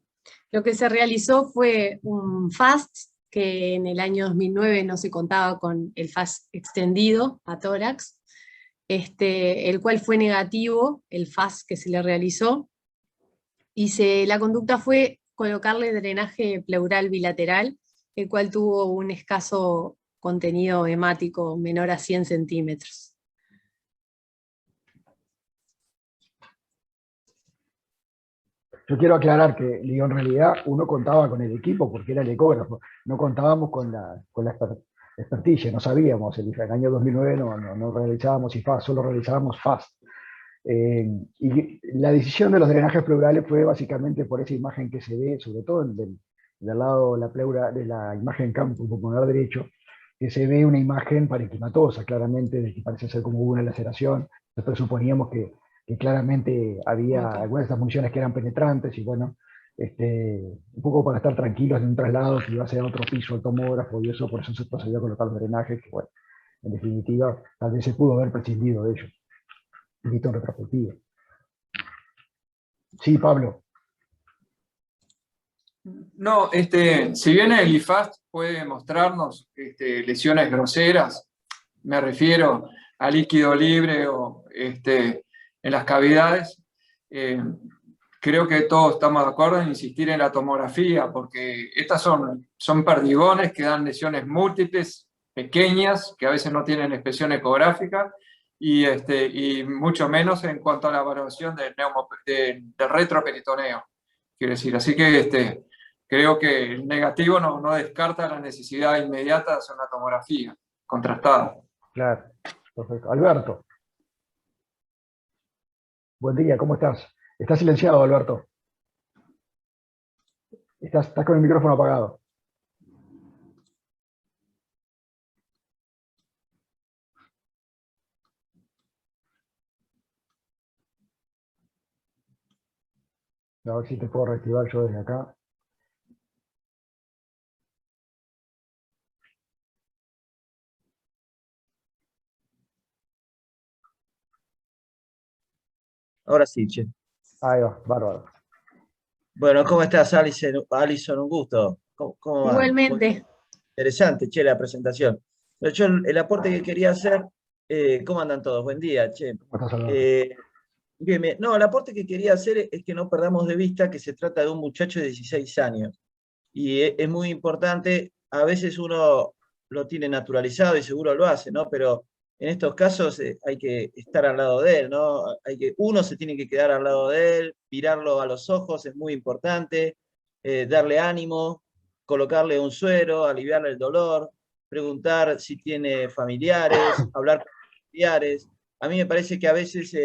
Lo que se realizó fue un FAST, que en el año 2009 no se contaba con el FAST extendido a tórax, el cual fue negativo, el FAST que se le realizó, y la conducta fue colocarle drenaje pleural bilateral, el cual tuvo un escaso contenido hemático menor a 100 centímetros. Yo quiero aclarar que, digo, en realidad uno contaba con el equipo porque era el ecógrafo, no contábamos con la experticia, no sabíamos, el año 2009 no realizábamos IFAS, solo realizábamos FAST. Y la decisión de los drenajes pleurales fue básicamente por esa imagen que se ve, sobre todo del lado de la pleura, de la imagen campo pulmonar derecho, que se ve una imagen parenquimatosa, claramente, de que parece ser como una laceración. Nosotros suponíamos que claramente había algunas de estas municiones que eran penetrantes, y bueno, un poco para estar tranquilos en un traslado que iba a ser a otro piso el tomógrafo, y eso, por eso se procedió a colocar los drenajes, que bueno, en definitiva, tal vez se pudo haber prescindido de ellos. Visto en retrospectiva. Sí, Pablo. No, si bien el IFAST puede mostrarnos lesiones groseras, me refiero a líquido libre o en las cavidades, creo que todos estamos de acuerdo en insistir en la tomografía, porque estas son perdigones que dan lesiones múltiples, pequeñas, que a veces no tienen expresión ecográfica, y mucho menos en cuanto a la evaluación del retroperitoneo, quiero decir. Así que creo que el negativo no descarta la necesidad inmediata de hacer una tomografía contrastada. Claro, perfecto. Alberto. Buen día, ¿cómo estás? Estás silenciado, Alberto. Estás con el micrófono apagado. A ver si te puedo reactivar yo desde acá. Ahora sí, che. Ahí va, bárbaro. Bueno, ¿cómo estás, Alison? Un gusto. ¿Cómo va? Igualmente. Muy interesante, che, la presentación. Pero yo el aporte que quería hacer, ¿cómo andan todos? Buen día, che. ¿Cómo estás, Alberto? Bien, bien. No, el aporte que quería hacer es que no perdamos de vista que se trata de un muchacho de 16 años. Y es muy importante, a veces uno lo tiene naturalizado y seguro lo hace, ¿no? Pero en estos casos hay que estar al lado de él, ¿no? Uno se tiene que quedar al lado de él, mirarlo a los ojos, es muy importante, darle ánimo, colocarle un suero, aliviarle el dolor, preguntar si tiene familiares, hablar con familiares. A mí me parece que a veces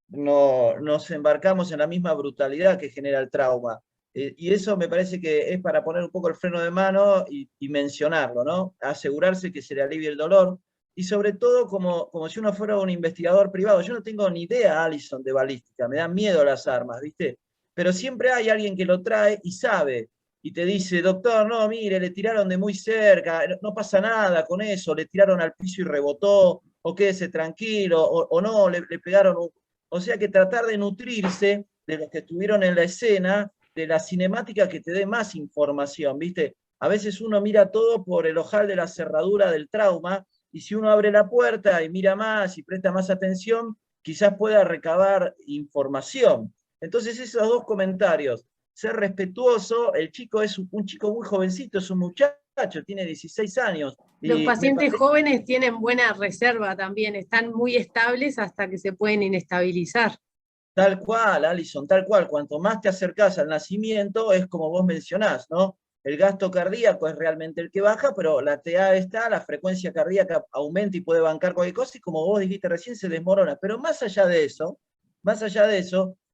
nos embarcamos en la misma brutalidad que genera el trauma. Y eso me parece que es para poner un poco el freno de mano y mencionarlo, ¿no? Asegurarse que se le alivie el dolor, y sobre todo como si uno fuera un investigador privado. Yo no tengo ni idea, Alison, de balística, me dan miedo las armas, ¿viste? Pero siempre hay alguien que lo trae y sabe, y te dice, doctor, no, mire, le tiraron de muy cerca, no pasa nada con eso, le tiraron al piso y rebotó, o quédese tranquilo, o no, le pegaron. O sea que tratar de nutrirse de los que estuvieron en la escena, de la cinemática que te dé más información, ¿viste? A veces uno mira todo por el ojal de la cerradura del trauma, y si uno abre la puerta y mira más y presta más atención, quizás pueda recabar información. Entonces esos dos comentarios, ser respetuoso, el chico es un chico muy jovencito, es un muchacho, tiene 16 años. Los pacientes jóvenes tienen buena reserva también, están muy estables hasta que se pueden inestabilizar. Tal cual, Alison, tal cual. Cuanto más te acercás al nacimiento, es como vos mencionás, ¿no? El gasto cardíaco es realmente el que baja, pero la TA está, la frecuencia cardíaca aumenta y puede bancar cualquier cosa, y como vos dijiste recién, se desmorona. Pero más allá de eso,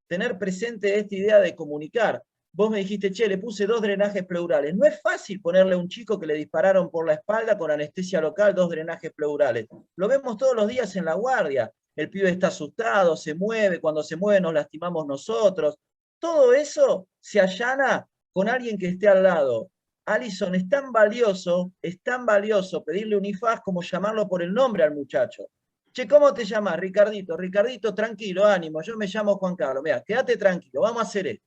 tener presente esta idea de comunicar. vos me dijiste, che, le puse 2 drenajes pleurales. No es fácil ponerle a un chico que le dispararon por la espalda con anestesia local 2 drenajes pleurales. Lo vemos todos los días en la guardia. El pibe está asustado, se mueve, cuando se mueve nos lastimamos nosotros. Todo eso se allana con alguien que esté al lado. Alison, es tan valioso pedirle un IFAS como llamarlo por el nombre al muchacho. Che, ¿cómo te llamas? Ricardito. Ricardito, tranquilo, ánimo, yo me llamo Juan Carlos. Mira, quédate tranquilo, vamos a hacer esto.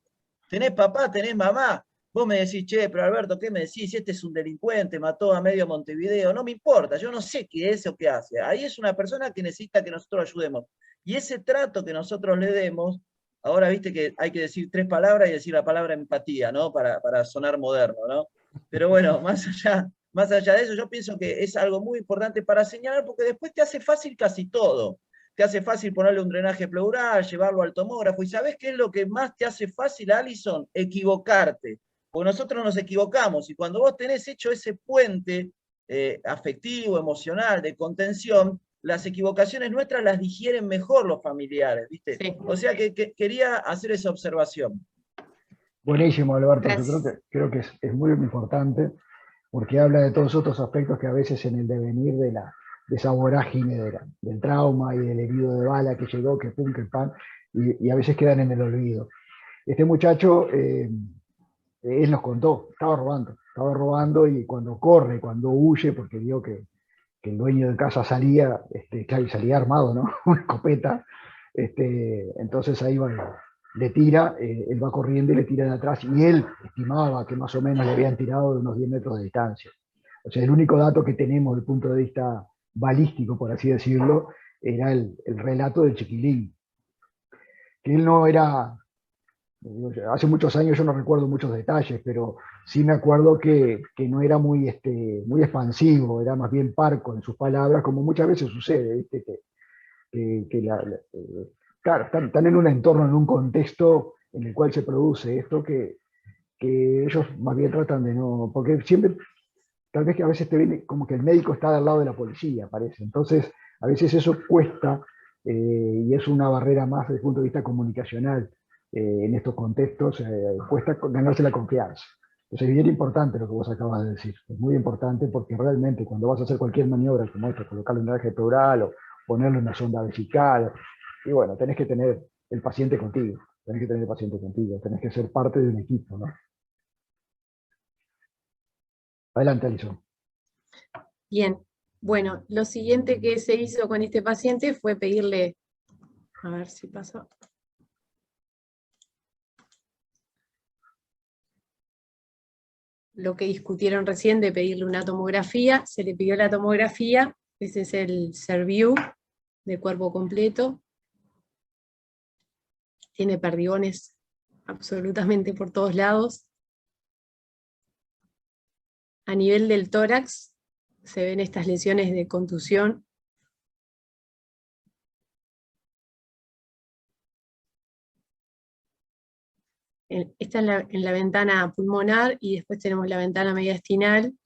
¿Tenés papá? ¿Tenés mamá? Vos me decís, che, pero Alberto, ¿qué me decís? Este es un delincuente, mató a medio Montevideo. No me importa, yo no sé qué es o qué hace. Ahí es una persona que necesita que nosotros ayudemos. Y ese trato que nosotros le demos, ahora viste que hay que decir 3 palabras y decir la palabra empatía, ¿no? Para sonar moderno, ¿no? Pero bueno, más allá de eso, yo pienso que es algo muy importante para señalar, porque después te hace fácil casi todo. Te hace fácil ponerle un drenaje pleural, llevarlo al tomógrafo. ¿Y sabés qué es lo que más te hace fácil, Alison? Equivocarte. Porque nosotros nos equivocamos. Y cuando vos tenés hecho ese puente afectivo, emocional, de contención, las equivocaciones nuestras las digieren mejor los familiares, ¿viste? Sí. O sea que quería hacer esa observación. Buenísimo, Alberto. Gracias. Yo creo que es muy importante porque habla de todos otros aspectos que a veces en el devenir de esa vorágine del trauma y del herido de bala que llegó, que pum, que pan, y a veces quedan en el olvido. Este muchacho, él nos contó, estaba robando y cuando corre, cuando huye, porque vio que el dueño de casa salía, claro, y salía armado, ¿no? Una escopeta, entonces ahí va, le tira, él va corriendo y le tira de atrás, y él estimaba que más o menos le habían tirado de unos 10 metros de distancia. O sea, el único dato que tenemos desde el punto de vista balístico, por así decirlo, era el relato del chiquilín. Que él no era, hace muchos años yo no recuerdo muchos detalles, pero sí me acuerdo que no era muy expansivo, era más bien parco en sus palabras, como muchas veces sucede, ¿viste? Claro, están en un entorno, en un contexto en el cual se produce esto que ellos más bien tratan de no, porque siempre, tal vez que a veces te viene como que el médico está del lado de la policía, parece, entonces a veces eso cuesta y es una barrera más desde el punto de vista comunicacional en estos contextos, cuesta ganarse la confianza. Entonces es bien importante lo que vos acabas de decir, es muy importante porque realmente cuando vas a hacer cualquier maniobra como esta, colocarle un drenaje pleural o ponerle una sonda vesical, y bueno, tenés que tener el paciente contigo, tenés que ser parte de un equipo, ¿no? Adelante, Alison. Bien, bueno, lo siguiente que se hizo con este paciente fue pedirle, a ver si pasa. Lo que discutieron recién de pedirle una tomografía, se le pidió la tomografía, ese es el Serviu de cuerpo completo. Tiene perdigones absolutamente por todos lados. A nivel del tórax se ven estas lesiones de contusión. Esta en la ventana pulmonar y después tenemos la ventana mediastinal,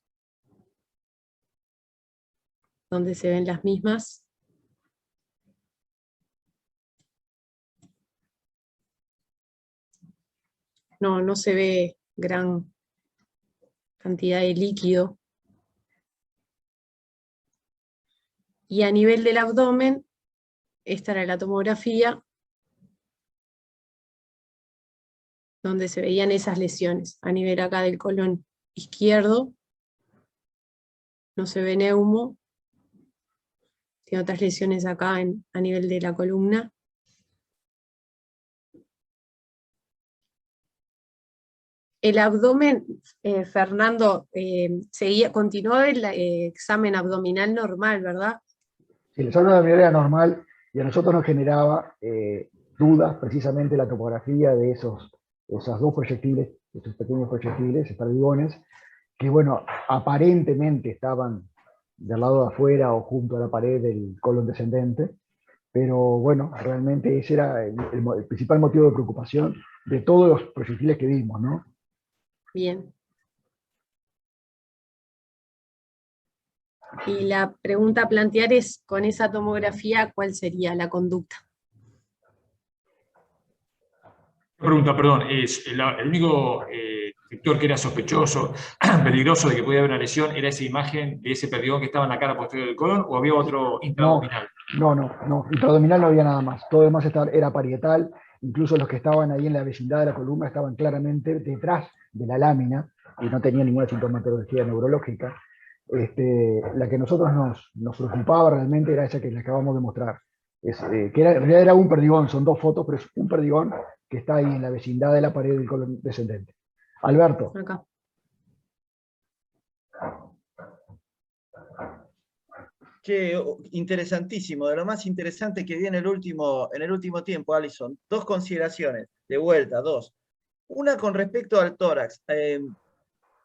donde se ven las mismas. No se ve gran cantidad de líquido. Y a nivel del abdomen, esta era la tomografía, donde se veían esas lesiones. A nivel acá del colon izquierdo, no se ve neumo. Tiene otras lesiones acá a nivel de la columna. El abdomen, Fernando, continuó el examen abdominal normal, ¿verdad? Sí, el examen abdominal era normal y a nosotros nos generaba dudas precisamente la topografía de esos 2 proyectiles, esos pequeños proyectiles, perdigones, que bueno, aparentemente estaban del lado de afuera o junto a la pared del colon descendente, pero bueno, realmente ese era el principal motivo de preocupación de todos los proyectiles que vimos, ¿no? Bien. Y la pregunta a plantear es, con esa tomografía, ¿cuál sería la conducta? Pregunta, perdón, ¿es el único sector que era sospechoso, peligroso de que podía haber una lesión, era esa imagen de ese perdigón que estaba en la cara posterior del colon, o había otro intraabdominal? No. Intraabdominal no había nada más. Todo lo demás era parietal. Incluso los que estaban ahí en la vecindad de la columna estaban claramente detrás de la lámina y no tenían ninguna sintomatología neurológica. La que nosotros nos preocupaba realmente era esa que le acabamos de mostrar. Que en realidad era un perdigón, son 2 fotos, pero es un perdigón que está ahí en la vecindad de la pared del colon descendente. Alberto. Acá. Che, interesantísimo, de lo más interesante que vi en el último tiempo, Alison. 2 consideraciones, de vuelta, 2. Una con respecto al tórax.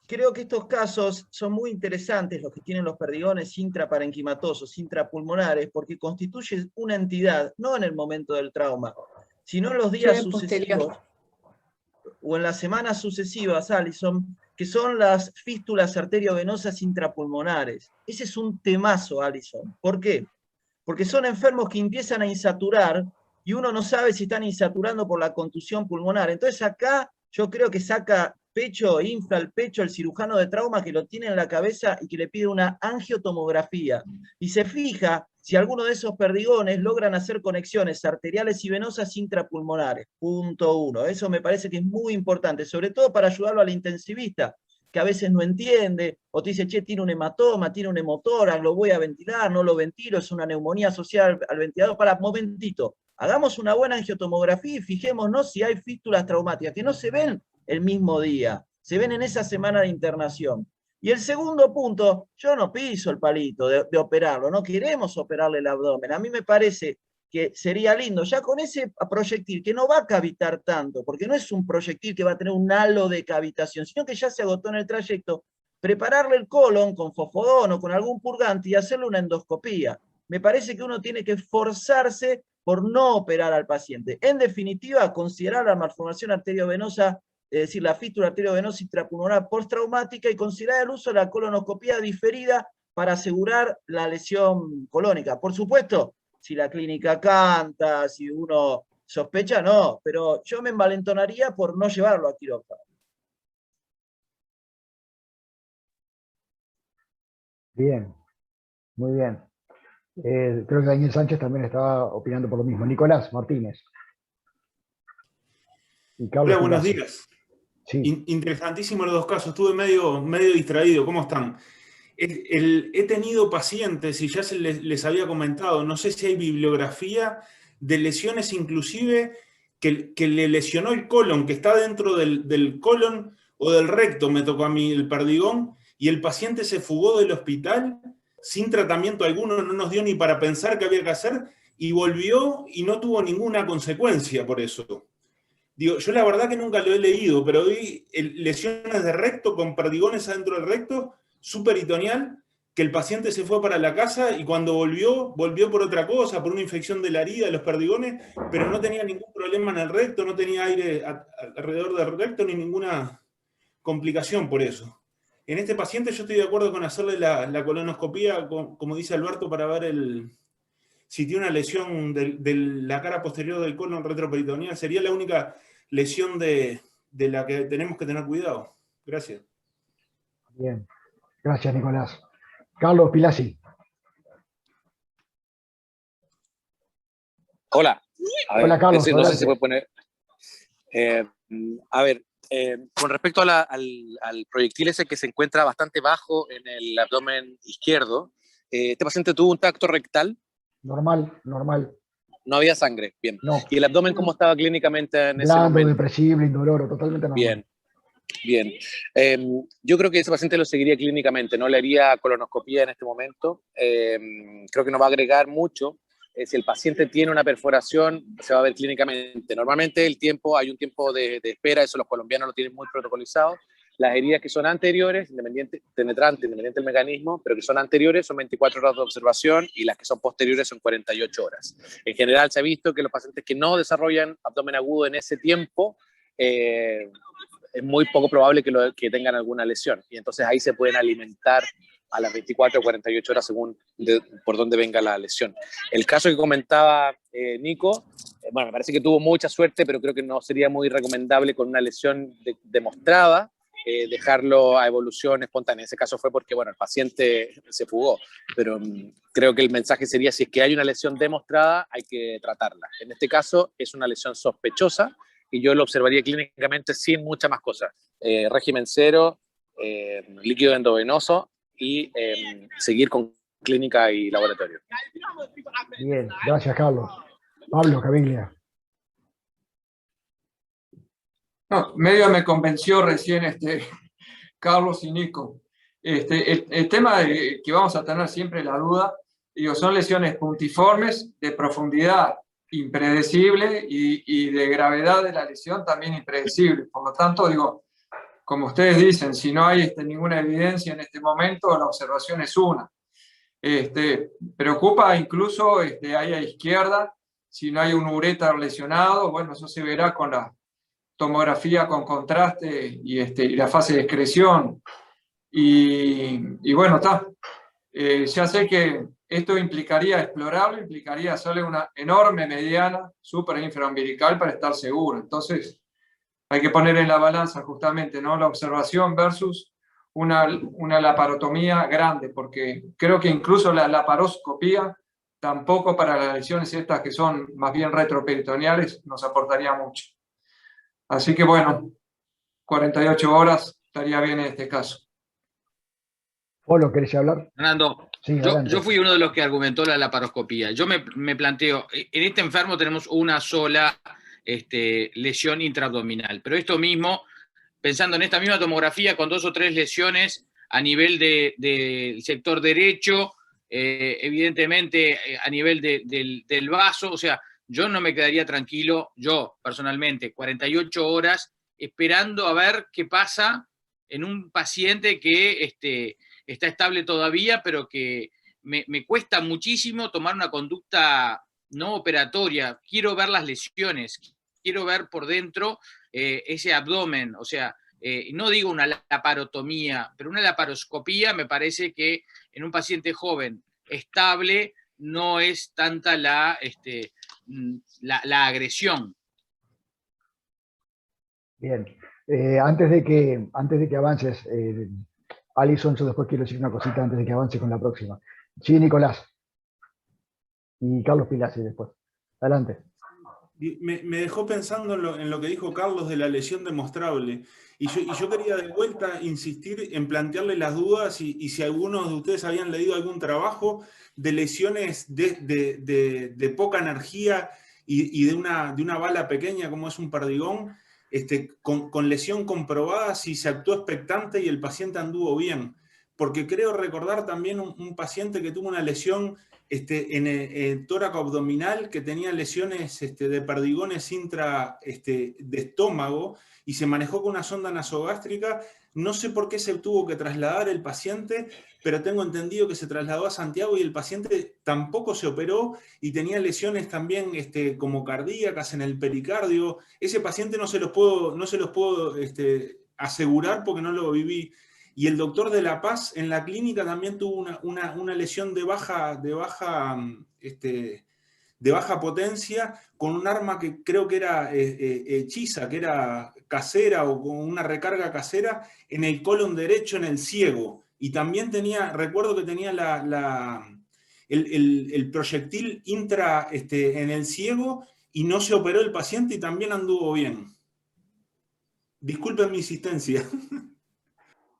Creo que estos casos son muy interesantes, los que tienen los perdigones intraparenquimatosos, intrapulmonares, porque constituyen una entidad, no en el momento del trauma, sino en los días sucesivos, o en las semanas sucesivas, Alison, que son las fístulas arteriovenosas intrapulmonares. Ese es un temazo, Alison. ¿Por qué? Porque son enfermos que empiezan a insaturar y uno no sabe si están insaturando por la contusión pulmonar. Entonces acá yo creo que saca pecho, infla el pecho el cirujano de trauma que lo tiene en la cabeza y que le pide una angiotomografía. Y se fija si alguno de esos perdigones logran hacer conexiones arteriales y venosas intrapulmonares. Punto 1. Eso me parece que es muy importante, sobre todo para ayudarlo al intensivista, que a veces no entiende, o te dice, che, tiene un hematoma, tiene un hemotórax, lo voy a ventilar, no lo ventilo, es una neumonía asociada al ventilador. Para, momentito, hagamos una buena angiotomografía y fijémonos si hay fístulas traumáticas, que no se ven el mismo día, se ven en esa semana de internación. Y el segundo punto, yo no piso el palito de operarlo, no queremos operarle el abdomen. A mí me parece que sería lindo, ya con ese proyectil que no va a cavitar tanto, porque no es un proyectil que va a tener un halo de cavitación, sino que ya se agotó en el trayecto, prepararle el colon con fosfodón o con algún purgante y hacerle una endoscopía. Me parece que uno tiene que esforzarse por no operar al paciente. En definitiva, considerar la malformación arteriovenosa, es decir, la fístula arteriovenosa intrapulmonar postraumática, y considerar el uso de la colonoscopía diferida para asegurar la lesión colónica. Por supuesto, si la clínica canta, si uno sospecha, no, pero yo me envalentonaría por no llevarlo a quirófano. Bien, muy bien. Creo que Daniel Sánchez también estaba opinando por lo mismo. Nicolás Martínez. Y Carlos Hola, buenos Pilazo. días. Sí. Interesantísimos los 2 casos. Estuve medio distraído. ¿Cómo están? He tenido pacientes, y ya les había comentado, no sé si hay bibliografía de lesiones inclusive que le lesionó el colon, que está dentro del colon o del recto, me tocó a mí el perdigón, y el paciente se fugó del hospital sin tratamiento alguno, no nos dio ni para pensar qué había que hacer, y volvió y no tuvo ninguna consecuencia por eso. Digo, yo la verdad que nunca lo he leído, pero vi lesiones de recto con perdigones adentro del recto, subperitoneal, que el paciente se fue para la casa y cuando volvió por otra cosa, por una infección de la herida de los perdigones, pero no tenía ningún problema en el recto, no tenía aire alrededor del recto ni ninguna complicación por eso. En este paciente yo estoy de acuerdo con hacerle la colonoscopía, como dice Alberto, para ver si tiene una lesión de la cara posterior del colon retroperitoneal. Sería la única lesión de la que tenemos que tener cuidado. Gracias. Bien. Gracias, Nicolás. Carlos Pilasi. Hola. Hola, Carlos. No sé si se puede poner. Con respecto al proyectil ese que se encuentra bastante bajo en el abdomen izquierdo, ¿este paciente tuvo un tacto rectal? Normal. No había sangre, bien. No. ¿Y el abdomen cómo estaba clínicamente en ese Blando, momento? depresible, indoloro, totalmente normal. Bien. Yo creo que ese paciente lo seguiría clínicamente, no le haría colonoscopía en este momento. Creo que no va a agregar mucho. Si el paciente tiene una perforación, se va a ver clínicamente. Normalmente hay un tiempo de espera, eso los colombianos lo tienen muy protocolizado. Las heridas que son anteriores, penetrantes, independiente del mecanismo, pero que son anteriores, son 24 horas de observación, y las que son posteriores son 48 horas. En general se ha visto que los pacientes que no desarrollan abdomen agudo en ese tiempo, es muy poco probable que tengan alguna lesión, y entonces ahí se pueden alimentar a las 24 o 48 horas según por dónde venga la lesión. El caso que comentaba Nico, bueno, me parece que tuvo mucha suerte, pero creo que no sería muy recomendable con una lesión demostrada dejarlo a evolución espontánea. En ese caso fue porque, bueno, el paciente se fugó, pero creo que el mensaje sería, si es que hay una lesión demostrada, hay que tratarla. En este caso es una lesión sospechosa y yo lo observaría clínicamente sin muchas más cosas. Régimen cero, líquido endovenoso y seguir con clínica y laboratorio. Bien, gracias, Carlos. Pablo Caviglia. No, medio me convenció recién Carlos y Nico. El tema que vamos a tener siempre la duda, digo, son lesiones puntiformes de profundidad impredecible y de gravedad de la lesión también impredecible. Por lo tanto, digo, como ustedes dicen, si no hay ninguna evidencia en este momento, la observación es una. Preocupa incluso ahí a izquierda, si no hay un uréter lesionado, bueno, eso se verá con la tomografía con contraste y la fase de excreción. Y bueno, está. Ya sé que esto implicaría explorarlo, implicaría hacerle una enorme mediana supra infraumbilical para estar seguro. Entonces, hay que poner en la balanza justamente, ¿no?, la observación versus una laparotomía grande, porque creo que incluso la laparoscopía tampoco para las lesiones estas que son más bien retroperitoneales nos aportaría mucho. Así que bueno, 48 horas estaría bien en este caso. Polo, ¿querés hablar? Fernando, Sí, yo fui uno de los que argumentó la laparoscopía. Yo me planteo, en este enfermo tenemos una sola lesión intraabdominal, pero esto mismo, pensando en esta misma tomografía con 2 o 3 lesiones a nivel del sector derecho, evidentemente a nivel del vaso, o sea, yo no me quedaría tranquilo, yo personalmente, 48 horas esperando a ver qué pasa en un paciente que está estable todavía, pero que me cuesta muchísimo tomar una conducta no operatoria. Quiero ver las lesiones, quiero ver por dentro ese abdomen, o sea, no digo una laparotomía, pero una laparoscopía me parece que en un paciente joven, estable, no es tanta la agresión. Bien. Antes de que avances, Alison, yo después quiero decir una cosita antes de que avance con la próxima. Sí, Nicolás. Y Carlos Pilasi después. Adelante. Me dejó pensando en lo que dijo Carlos de la lesión demostrable. Y yo quería de vuelta insistir en plantearle las dudas y si algunos de ustedes habían leído algún trabajo de lesiones de poca energía y de una bala pequeña como es un perdigón, con lesión comprobada, si se actuó expectante y el paciente anduvo bien. Porque creo recordar también un paciente que tuvo una lesión en el tórax abdominal, que tenía lesiones de perdigones de estómago y se manejó con una sonda nasogástrica. No sé por qué se tuvo que trasladar el paciente, pero tengo entendido que se trasladó a Santiago y el paciente tampoco se operó y tenía lesiones también como cardíacas en el pericardio. Ese paciente no se los puedo asegurar porque no lo viví. Y el doctor de La Paz en la clínica también tuvo una lesión de baja potencia con un arma que creo que era hechiza, que era casera o con una recarga casera en el colon derecho, en el ciego. Y también recuerdo que tenía el proyectil en el ciego y no se operó el paciente y también anduvo bien. Disculpen mi insistencia.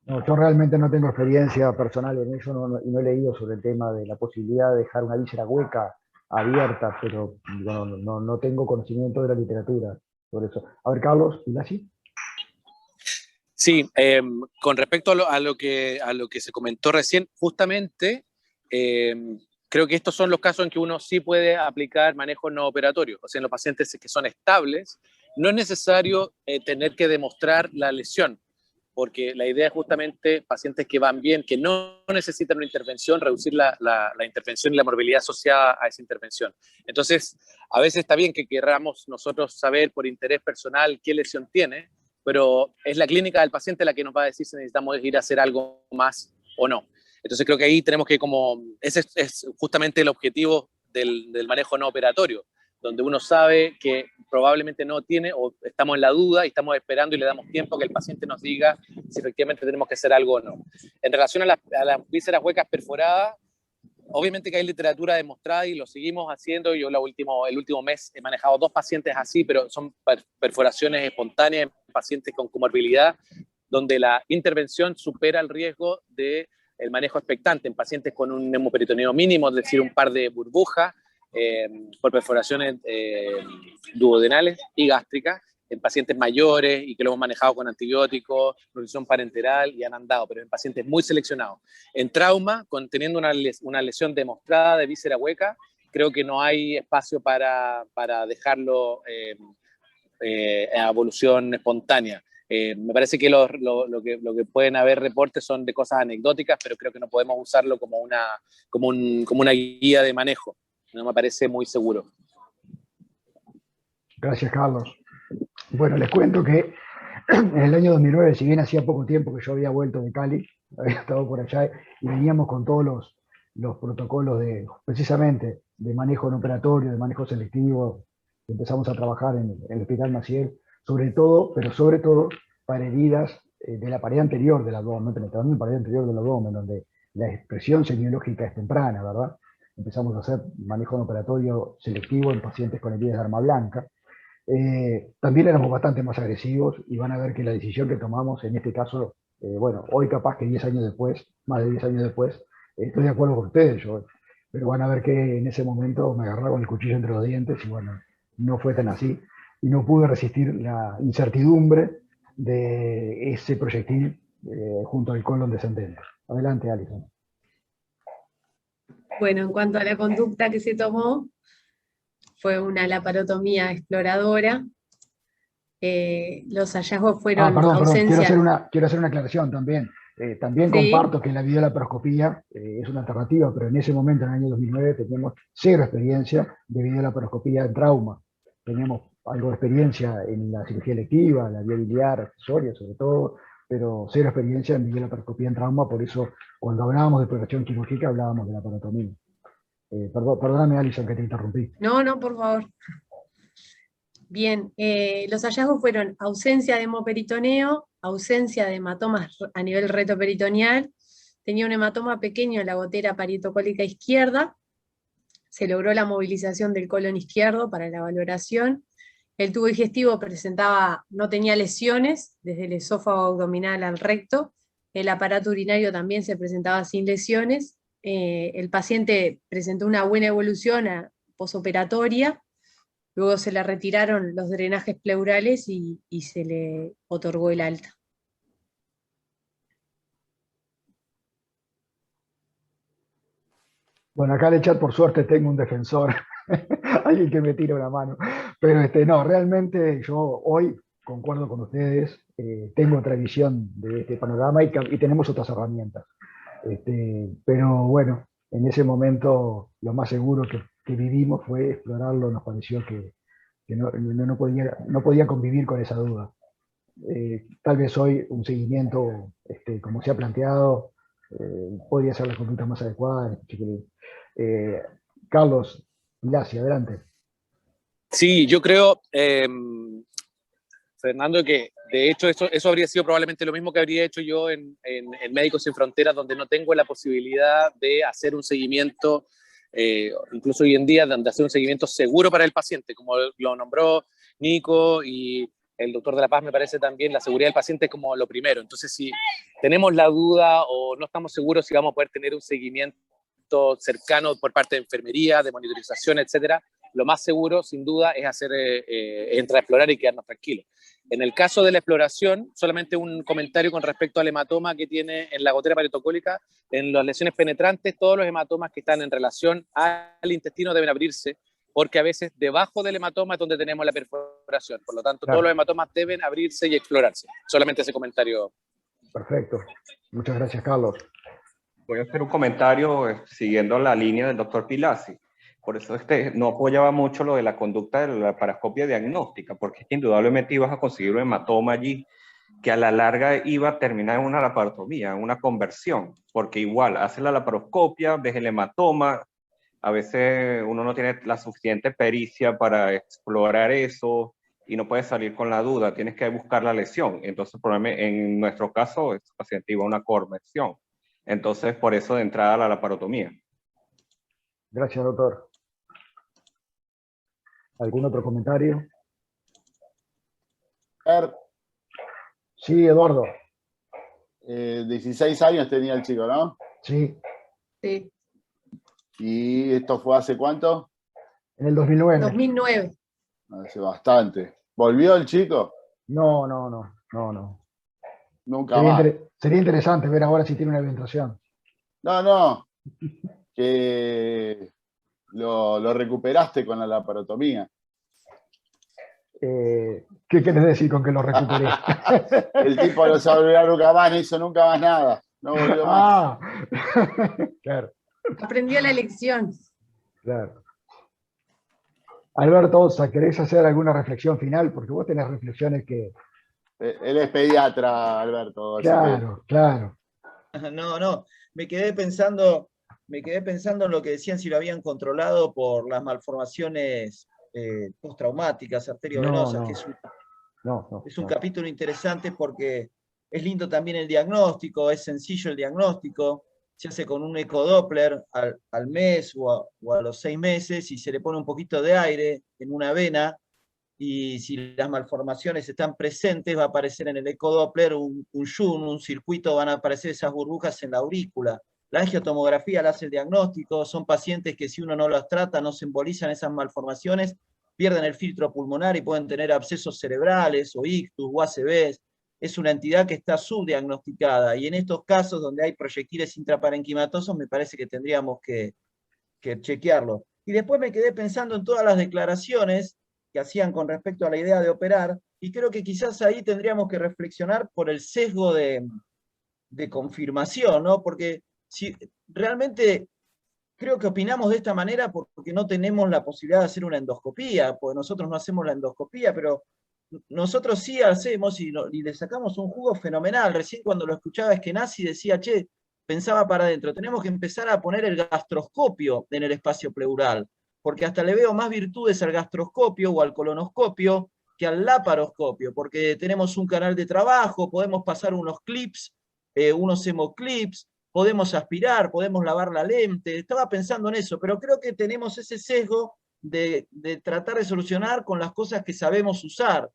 No, yo realmente no tengo experiencia personal en eso y no he leído sobre el tema de la posibilidad de dejar una víscera hueca abierta, pero no tengo conocimiento de la literatura sobre eso. A ver, Carlos, Pilasi. Sí, con respecto a lo que se comentó recién, justamente creo que estos son los casos en que uno sí puede aplicar manejo no operatorio. O sea, en los pacientes que son estables, no es necesario tener que demostrar la lesión, porque la idea es justamente pacientes que van bien, que no necesitan una intervención, reducir la intervención y la morbilidad asociada a esa intervención. Entonces, a veces está bien que queramos nosotros saber por interés personal qué lesión tiene, pero es la clínica del paciente la que nos va a decir si necesitamos ir a hacer algo más o no. Entonces creo que ahí tenemos que ese es justamente el objetivo del manejo no operatorio, donde uno sabe que probablemente no tiene, o estamos en la duda y estamos esperando y le damos tiempo a que el paciente nos diga si efectivamente tenemos que hacer algo o no. En relación a las vísceras huecas perforadas, obviamente que hay literatura demostrada y lo seguimos haciendo. Yo el último mes he manejado 2 pacientes así, pero son perforaciones espontáneas en pacientes con comorbilidad, donde la intervención supera el riesgo del manejo expectante en pacientes con un hemoperitoneo mínimo, es decir, un par de burbujas por perforaciones duodenales y gástricas, en pacientes mayores y que lo hemos manejado con antibióticos, nutrición parenteral y han andado, pero en pacientes muy seleccionados. En trauma, teniendo una lesión demostrada de víscera hueca, creo que no hay espacio para dejarlo a evolución espontánea. Me parece que lo que pueden haber reportes son de cosas anecdóticas, pero creo que no podemos usarlo como una guía de manejo. No me parece muy seguro. Gracias, Carlos. Bueno, les cuento que en el año 2009, si bien hacía poco tiempo que yo había vuelto de Cali, había estado por allá y veníamos con todos los protocolos precisamente de manejo no operatorio, de manejo selectivo, empezamos a trabajar en el Hospital Maciel, sobre todo para heridas de la pared anterior del abdomen, penetrando en la pared anterior del abdomen, donde la expresión semiológica es temprana, ¿verdad? Empezamos a hacer manejo no operatorio selectivo en pacientes con heridas de arma blanca. También éramos bastante más agresivos y van a ver que la decisión que tomamos en este caso, bueno, hoy capaz que 10 años después, más de 10 años después, estoy de acuerdo con ustedes, pero van a ver que en ese momento me agarraba con el cuchillo entre los dientes y bueno, no fue tan así y no pude resistir la incertidumbre de ese proyectil junto al colon descendente. Adelante, Alison. Bueno, en cuanto a la conducta que se tomó, fue una laparotomía exploradora. Los hallazgos fueron ausencia... Quiero hacer una aclaración también. También Sí. comparto que la videolaparoscopía es una alternativa, pero en ese momento, en el año 2009, teníamos 0 experiencia de videolaparoscopía en trauma. Teníamos algo de experiencia en la cirugía electiva, la vía biliar, accesorios sobre todo, pero 0 experiencia en videolaparoscopía en trauma, por eso cuando hablábamos de exploración quirúrgica hablábamos de la laparotomía. Perdóname, Alison, que te interrumpí. No, por favor. Bien, los hallazgos fueron ausencia de hemoperitoneo, ausencia de hematomas a nivel retoperitoneal, tenía un hematoma pequeño en la gotera parietocólica izquierda, se logró la movilización del colon izquierdo para la valoración, el tubo digestivo no tenía lesiones desde el esófago abdominal al recto, el aparato urinario también se presentaba sin lesiones, el paciente presentó una buena evolución posoperatoria, luego se le retiraron los drenajes pleurales y se le otorgó el alta. Bueno, acá en el chat por suerte tengo un defensor, alguien que me tira una mano, pero no, realmente yo hoy concuerdo con ustedes, tengo otra visión de este panorama y tenemos otras herramientas. Pero bueno, en ese momento lo más seguro que vivimos fue explorarlo, nos pareció que no podía convivir con esa duda. Tal vez hoy un seguimiento, como se ha planteado, podría ser la conducta más adecuada. Carlos, Milasi, adelante. Sí, yo creo, Fernando, que de hecho eso habría sido probablemente lo mismo que habría hecho yo en Médicos Sin Fronteras, donde no tengo la posibilidad de hacer un seguimiento, incluso hoy en día, de hacer un seguimiento seguro para el paciente, como lo nombró Nico y el doctor de la Paz. Me parece también la seguridad del paciente como lo primero. Entonces, si tenemos la duda o no estamos seguros si vamos a poder tener un seguimiento cercano por parte de enfermería, de monitorización, etcétera, lo más seguro, sin duda, es entrar a explorar y quedarnos tranquilos. En el caso de la exploración, solamente un comentario con respecto al hematoma que tiene en la gotera parietocólica. En las lesiones penetrantes, todos los hematomas que están en relación al intestino deben abrirse, porque a veces debajo del hematoma es donde tenemos la perforación. Por lo tanto, Claro. todos los hematomas deben abrirse y explorarse. Solamente ese comentario. Perfecto. Muchas gracias, Carlos. Voy a hacer un comentario siguiendo la línea del doctor Pilasi. Por eso no apoyaba mucho lo de la conducta de la laparoscopia diagnóstica, porque indudablemente ibas a conseguir un hematoma allí que a la larga iba a terminar en una laparotomía, en una conversión, porque igual haces la laparoscopia, ves el hematoma, a veces uno no tiene la suficiente pericia para explorar eso y no puede salir con la duda, tienes que buscar la lesión. Entonces, en nuestro caso, este paciente iba a una conversión. Entonces, por eso de entrada la laparotomía. Gracias, doctor. ¿Algún otro comentario? Sí, Eduardo. 16 años tenía el chico, ¿no? Sí. Sí. ¿Y esto fue hace cuánto? En el 2009. 2009. Hace bastante. ¿Volvió el chico? No. Nunca más. Sería interesante ver ahora si tiene una eventuación. No. Que lo recuperaste con la laparotomía. ¿Qué querés decir con que lo recuperé? El tipo no se va a olvidar nunca más, no hizo nunca más nada. No volvió más. Claro. Aprendió la lección. Claro. Alberto Ossa, ¿querés hacer alguna reflexión final? Porque vos tenés reflexiones que... Él es pediatra, Alberto. Claro. No, me quedé pensando en lo que decían si lo habían controlado por las malformaciones postraumáticas, arteriovenosas, que es un capítulo interesante porque es lindo también el diagnóstico, es sencillo el diagnóstico, se hace con un ecodoppler al mes o a los 6 meses y se le pone un poquito de aire en una vena y si las malformaciones están presentes va a aparecer en el ecodoppler un shunt, un circuito, van a aparecer esas burbujas en la aurícula. La angiotomografía la hace el diagnóstico, son pacientes que si uno no los trata no se embolizan esas malformaciones, pierden el filtro pulmonar y pueden tener abscesos cerebrales o ictus o ACVs. Es una entidad que está subdiagnosticada y en estos casos donde hay proyectiles intraparenquimatosos me parece que tendríamos que chequearlo. Y después me quedé pensando en todas las declaraciones que hacían con respecto a la idea de operar, y creo que quizás ahí tendríamos que reflexionar por el sesgo de confirmación, ¿no? Porque si realmente creo que opinamos de esta manera porque no tenemos la posibilidad de hacer una endoscopía, porque nosotros no hacemos la endoscopía, pero nosotros sí hacemos y le sacamos un jugo fenomenal. Recién cuando lo escuchaba Eskenazi decía, che, pensaba para adentro, tenemos que empezar a poner el gastroscopio en el espacio pleural, porque hasta le veo más virtudes al gastroscopio o al colonoscopio que al laparoscopio, porque tenemos un canal de trabajo, podemos pasar unos clips, unos hemoclips, podemos aspirar, podemos lavar la lente. Estaba pensando en eso, pero creo que tenemos ese sesgo de tratar de solucionar con las cosas que sabemos usar.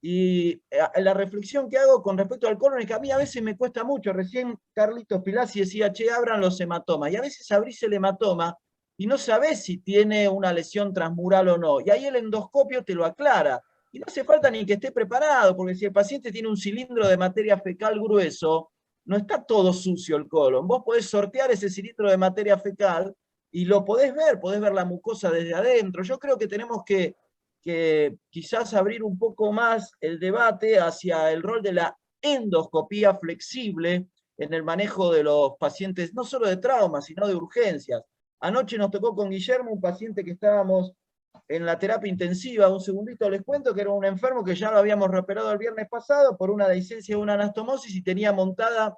Y la reflexión que hago con respecto al colon es que a mí a veces me cuesta mucho. Recién Carlitos Pilasi decía, che, abran los hematomas. Y a veces abrís el hematoma y no sabés si tiene una lesión transmural o no. Y ahí el endoscopio te lo aclara. Y no hace falta ni que esté preparado, porque si el paciente tiene un cilindro de materia fecal grueso, no está todo sucio el colon. Vos podés sortear ese cilindro de materia fecal y lo podés ver la mucosa desde adentro. Yo creo que tenemos que quizás abrir un poco más el debate hacia el rol de la endoscopía flexible en el manejo de los pacientes, no solo de trauma, sino de urgencias. Anoche nos tocó con Guillermo un paciente que estábamos en la terapia intensiva. Un segundito les cuento que era un enfermo que ya lo habíamos reoperado el viernes pasado por una dehiscencia de una anastomosis y tenía montada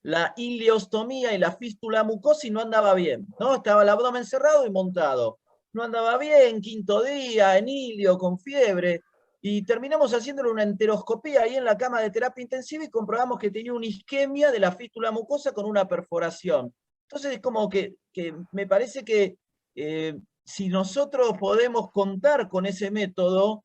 la ileostomía y la fístula mucosa y no andaba bien, ¿no? Estaba el abdomen cerrado y montado. No andaba bien, 5º día, en ilio, con fiebre, y terminamos haciéndole una enteroscopía ahí en la cama de terapia intensiva y comprobamos que tenía una isquemia de la fístula mucosa con una perforación. Entonces es como que me parece que si nosotros podemos contar con ese método,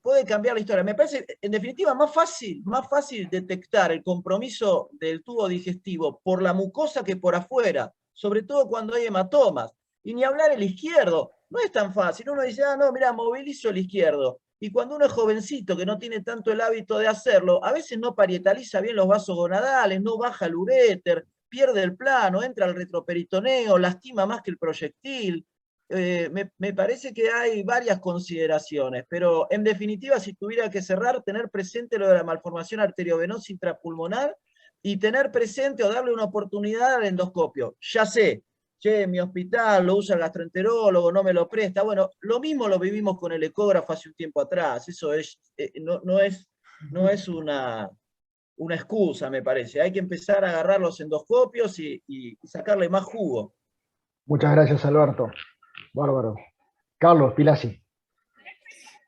puede cambiar la historia. Me parece, en definitiva, más fácil detectar el compromiso del tubo digestivo por la mucosa que por afuera, sobre todo cuando hay hematomas. Y ni hablar el izquierdo, no es tan fácil. Uno dice, no, mira, movilizo el izquierdo. Y cuando uno es jovencito, que no tiene tanto el hábito de hacerlo, a veces no parietaliza bien los vasos gonadales, no baja el uréter, pierde el plano, entra al retroperitoneo, lastima más que el proyectil. Me parece que hay varias consideraciones, pero en definitiva, si tuviera que cerrar, tener presente lo de la malformación arteriovenosa intrapulmonar y tener presente o darle una oportunidad al endoscopio. Ya sé, che, mi hospital lo usa el gastroenterólogo, no me lo presta. Bueno, lo mismo lo vivimos con el ecógrafo hace un tiempo atrás. Eso es, no es una excusa, me parece. Hay que empezar a agarrar los endoscopios y sacarle más jugo. Muchas gracias, Alberto. Bárbaro. Carlos Pilasi.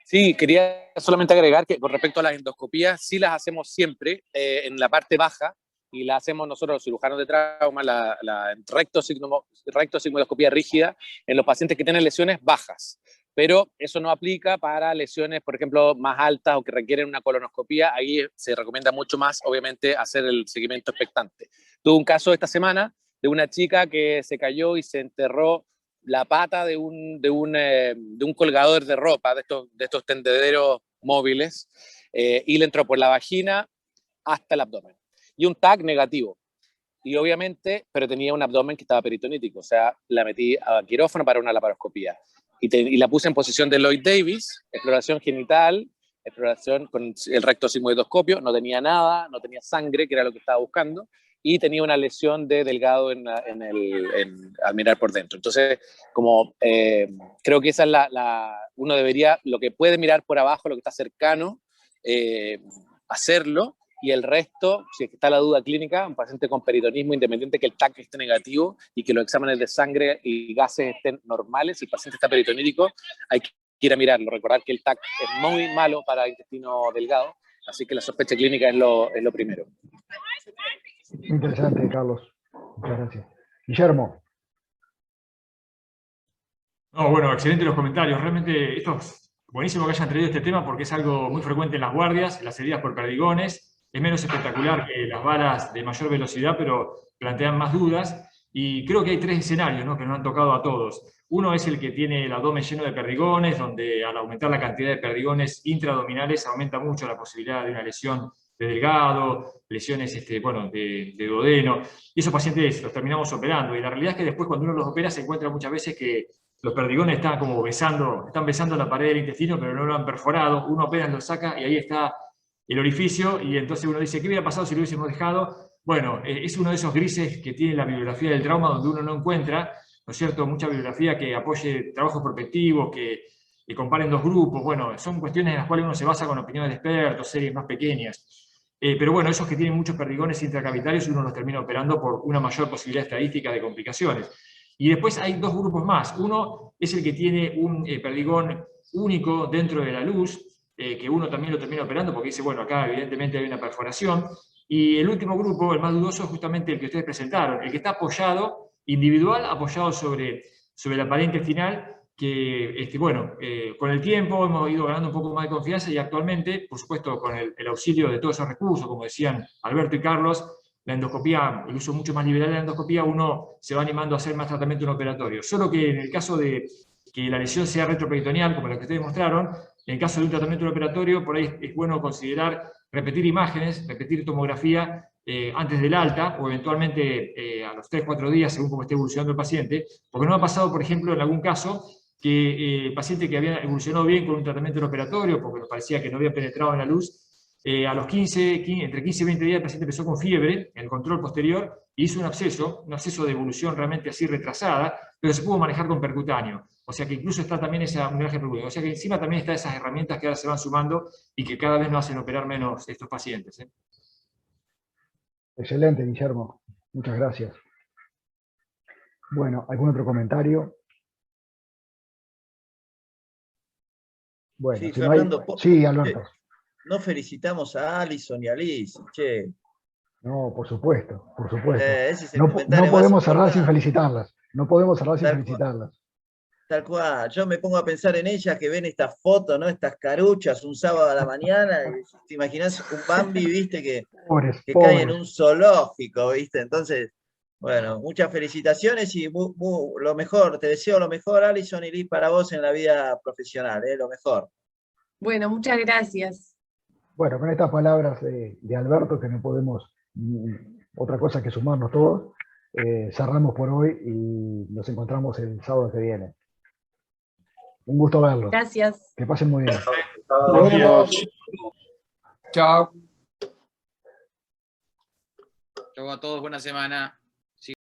Sí, quería solamente agregar que con respecto a las endoscopías, sí las hacemos siempre en la parte baja, y la hacemos nosotros los cirujanos de trauma, la rectosigmoidoscopía rígida en los pacientes que tienen lesiones bajas. Pero eso no aplica para lesiones, por ejemplo, más altas o que requieren una colonoscopía. Ahí se recomienda mucho más, obviamente, hacer el seguimiento expectante. Tuve un caso esta semana de una chica que se cayó y se enterró la pata de un colgador de ropa, de estos tendederos móviles, y le entró por la vagina hasta el abdomen. Y un TAC negativo. Y obviamente, pero tenía un abdomen que estaba peritonítico, o sea, la metí a quirófano para una laparoscopía. Y la puse en posición de Lloyd Davis, exploración genital, exploración con el rectosigmoidoscopio, no tenía nada, no tenía sangre, que era lo que estaba buscando, y tenía una lesión de delgado al mirar por dentro. Entonces, como creo que esa es uno debería, lo que puede mirar por abajo, lo que está cercano, hacerlo, y el resto, si está la duda clínica, un paciente con peritonismo, independiente que el TAC esté negativo y que los exámenes de sangre y gases estén normales, si el paciente está peritonítico, hay que ir a mirarlo. Recordar que el TAC es muy malo para el intestino delgado, así que la sospecha clínica es lo primero. Muy interesante, Carlos. Muchas gracias. Guillermo. No, bueno, excelentes los comentarios. Realmente esto es buenísimo que hayan traído este tema porque es algo muy frecuente en las guardias, en las heridas por perdigones. Es menos espectacular que las balas de mayor velocidad, pero plantean más dudas. Y creo que hay tres escenarios, ¿no?, que nos han tocado a todos. Uno es el que tiene el abdomen lleno de perdigones, donde al aumentar la cantidad de perdigones intraabdominales aumenta mucho la posibilidad de una lesión de delgado, lesiones de duodeno. Y esos pacientes los terminamos operando. Y la realidad es que después, cuando uno los opera, se encuentra muchas veces que los perdigones están como están besando la pared del intestino, pero no lo han perforado. Uno apenas lo saca y ahí está el orificio, y entonces uno dice, ¿qué hubiera pasado si lo hubiésemos dejado? Bueno, es uno de esos grises que tiene la bibliografía del trauma, donde uno no encuentra, ¿no es cierto?, mucha bibliografía que apoye trabajos prospectivos, que comparen dos grupos. Bueno, son cuestiones en las cuales uno se basa con opiniones de expertos, series más pequeñas. Pero bueno, esos que tienen muchos perdigones intracavitarios, uno los termina operando por una mayor posibilidad estadística de complicaciones. Y después hay dos grupos más. Uno es el que tiene un perdigón único dentro de la luz, que uno también lo termina operando porque dice, bueno, acá evidentemente hay una perforación. Y el último grupo, el más dudoso, es justamente el que ustedes presentaron, el que está apoyado, individual, apoyado sobre la pared intestinal, que, con el tiempo hemos ido ganando un poco más de confianza, y actualmente, por supuesto, con el auxilio de todos esos recursos, como decían Alberto y Carlos, la endoscopía, el uso mucho más liberal de la endoscopía, uno se va animando a hacer más tratamiento no operatorio. Solo que en el caso de que la lesión sea retroperitoneal, como la que ustedes mostraron, en el caso de un tratamiento no operatorio, por ahí es bueno considerar repetir imágenes, repetir tomografía antes del alta, o eventualmente a los 3-4 días, según cómo esté evolucionando el paciente, porque no ha pasado, por ejemplo, en algún caso, que el paciente que había evolucionado bien con un tratamiento no operatorio, porque nos parecía que no había penetrado en la luz, a los entre 15 y 20 días el paciente empezó con fiebre en el control posterior, y hizo un absceso de evolución realmente así retrasada, pero se pudo manejar con percutáneo. O sea que incluso está también esa unidad percutáneo. O sea que encima también están esas herramientas que ahora se van sumando y que cada vez nos hacen operar menos estos pacientes. Excelente, Guillermo. Muchas gracias. Bueno, ¿algún otro comentario? Bueno, Sí, si Fernando, no hay... Sí, Alberto. No felicitamos a Alison y a Liz, che. No, por supuesto, por supuesto. Ese es el No comentario podemos más cerrar sin importante. felicitarlas. No podemos cerrar sin felicitarlas. Tal cual. Yo me pongo a pensar en ellas que ven estas fotos, ¿no? Estas caruchas un sábado a la mañana. Y te imaginas un Bambi, ¿viste? Que cae en un zoológico, ¿viste? Entonces, bueno, muchas felicitaciones y lo mejor. Te deseo lo mejor, Alison y Liz, para vos en la vida profesional, lo mejor. Bueno, muchas gracias. Bueno, con estas palabras de Alberto, que no podemos otra cosa que sumarnos todos, cerramos por hoy y nos encontramos el sábado que viene. Un gusto verlos. Gracias. Que pasen muy bien. Chao. Chao a todos, buena semana.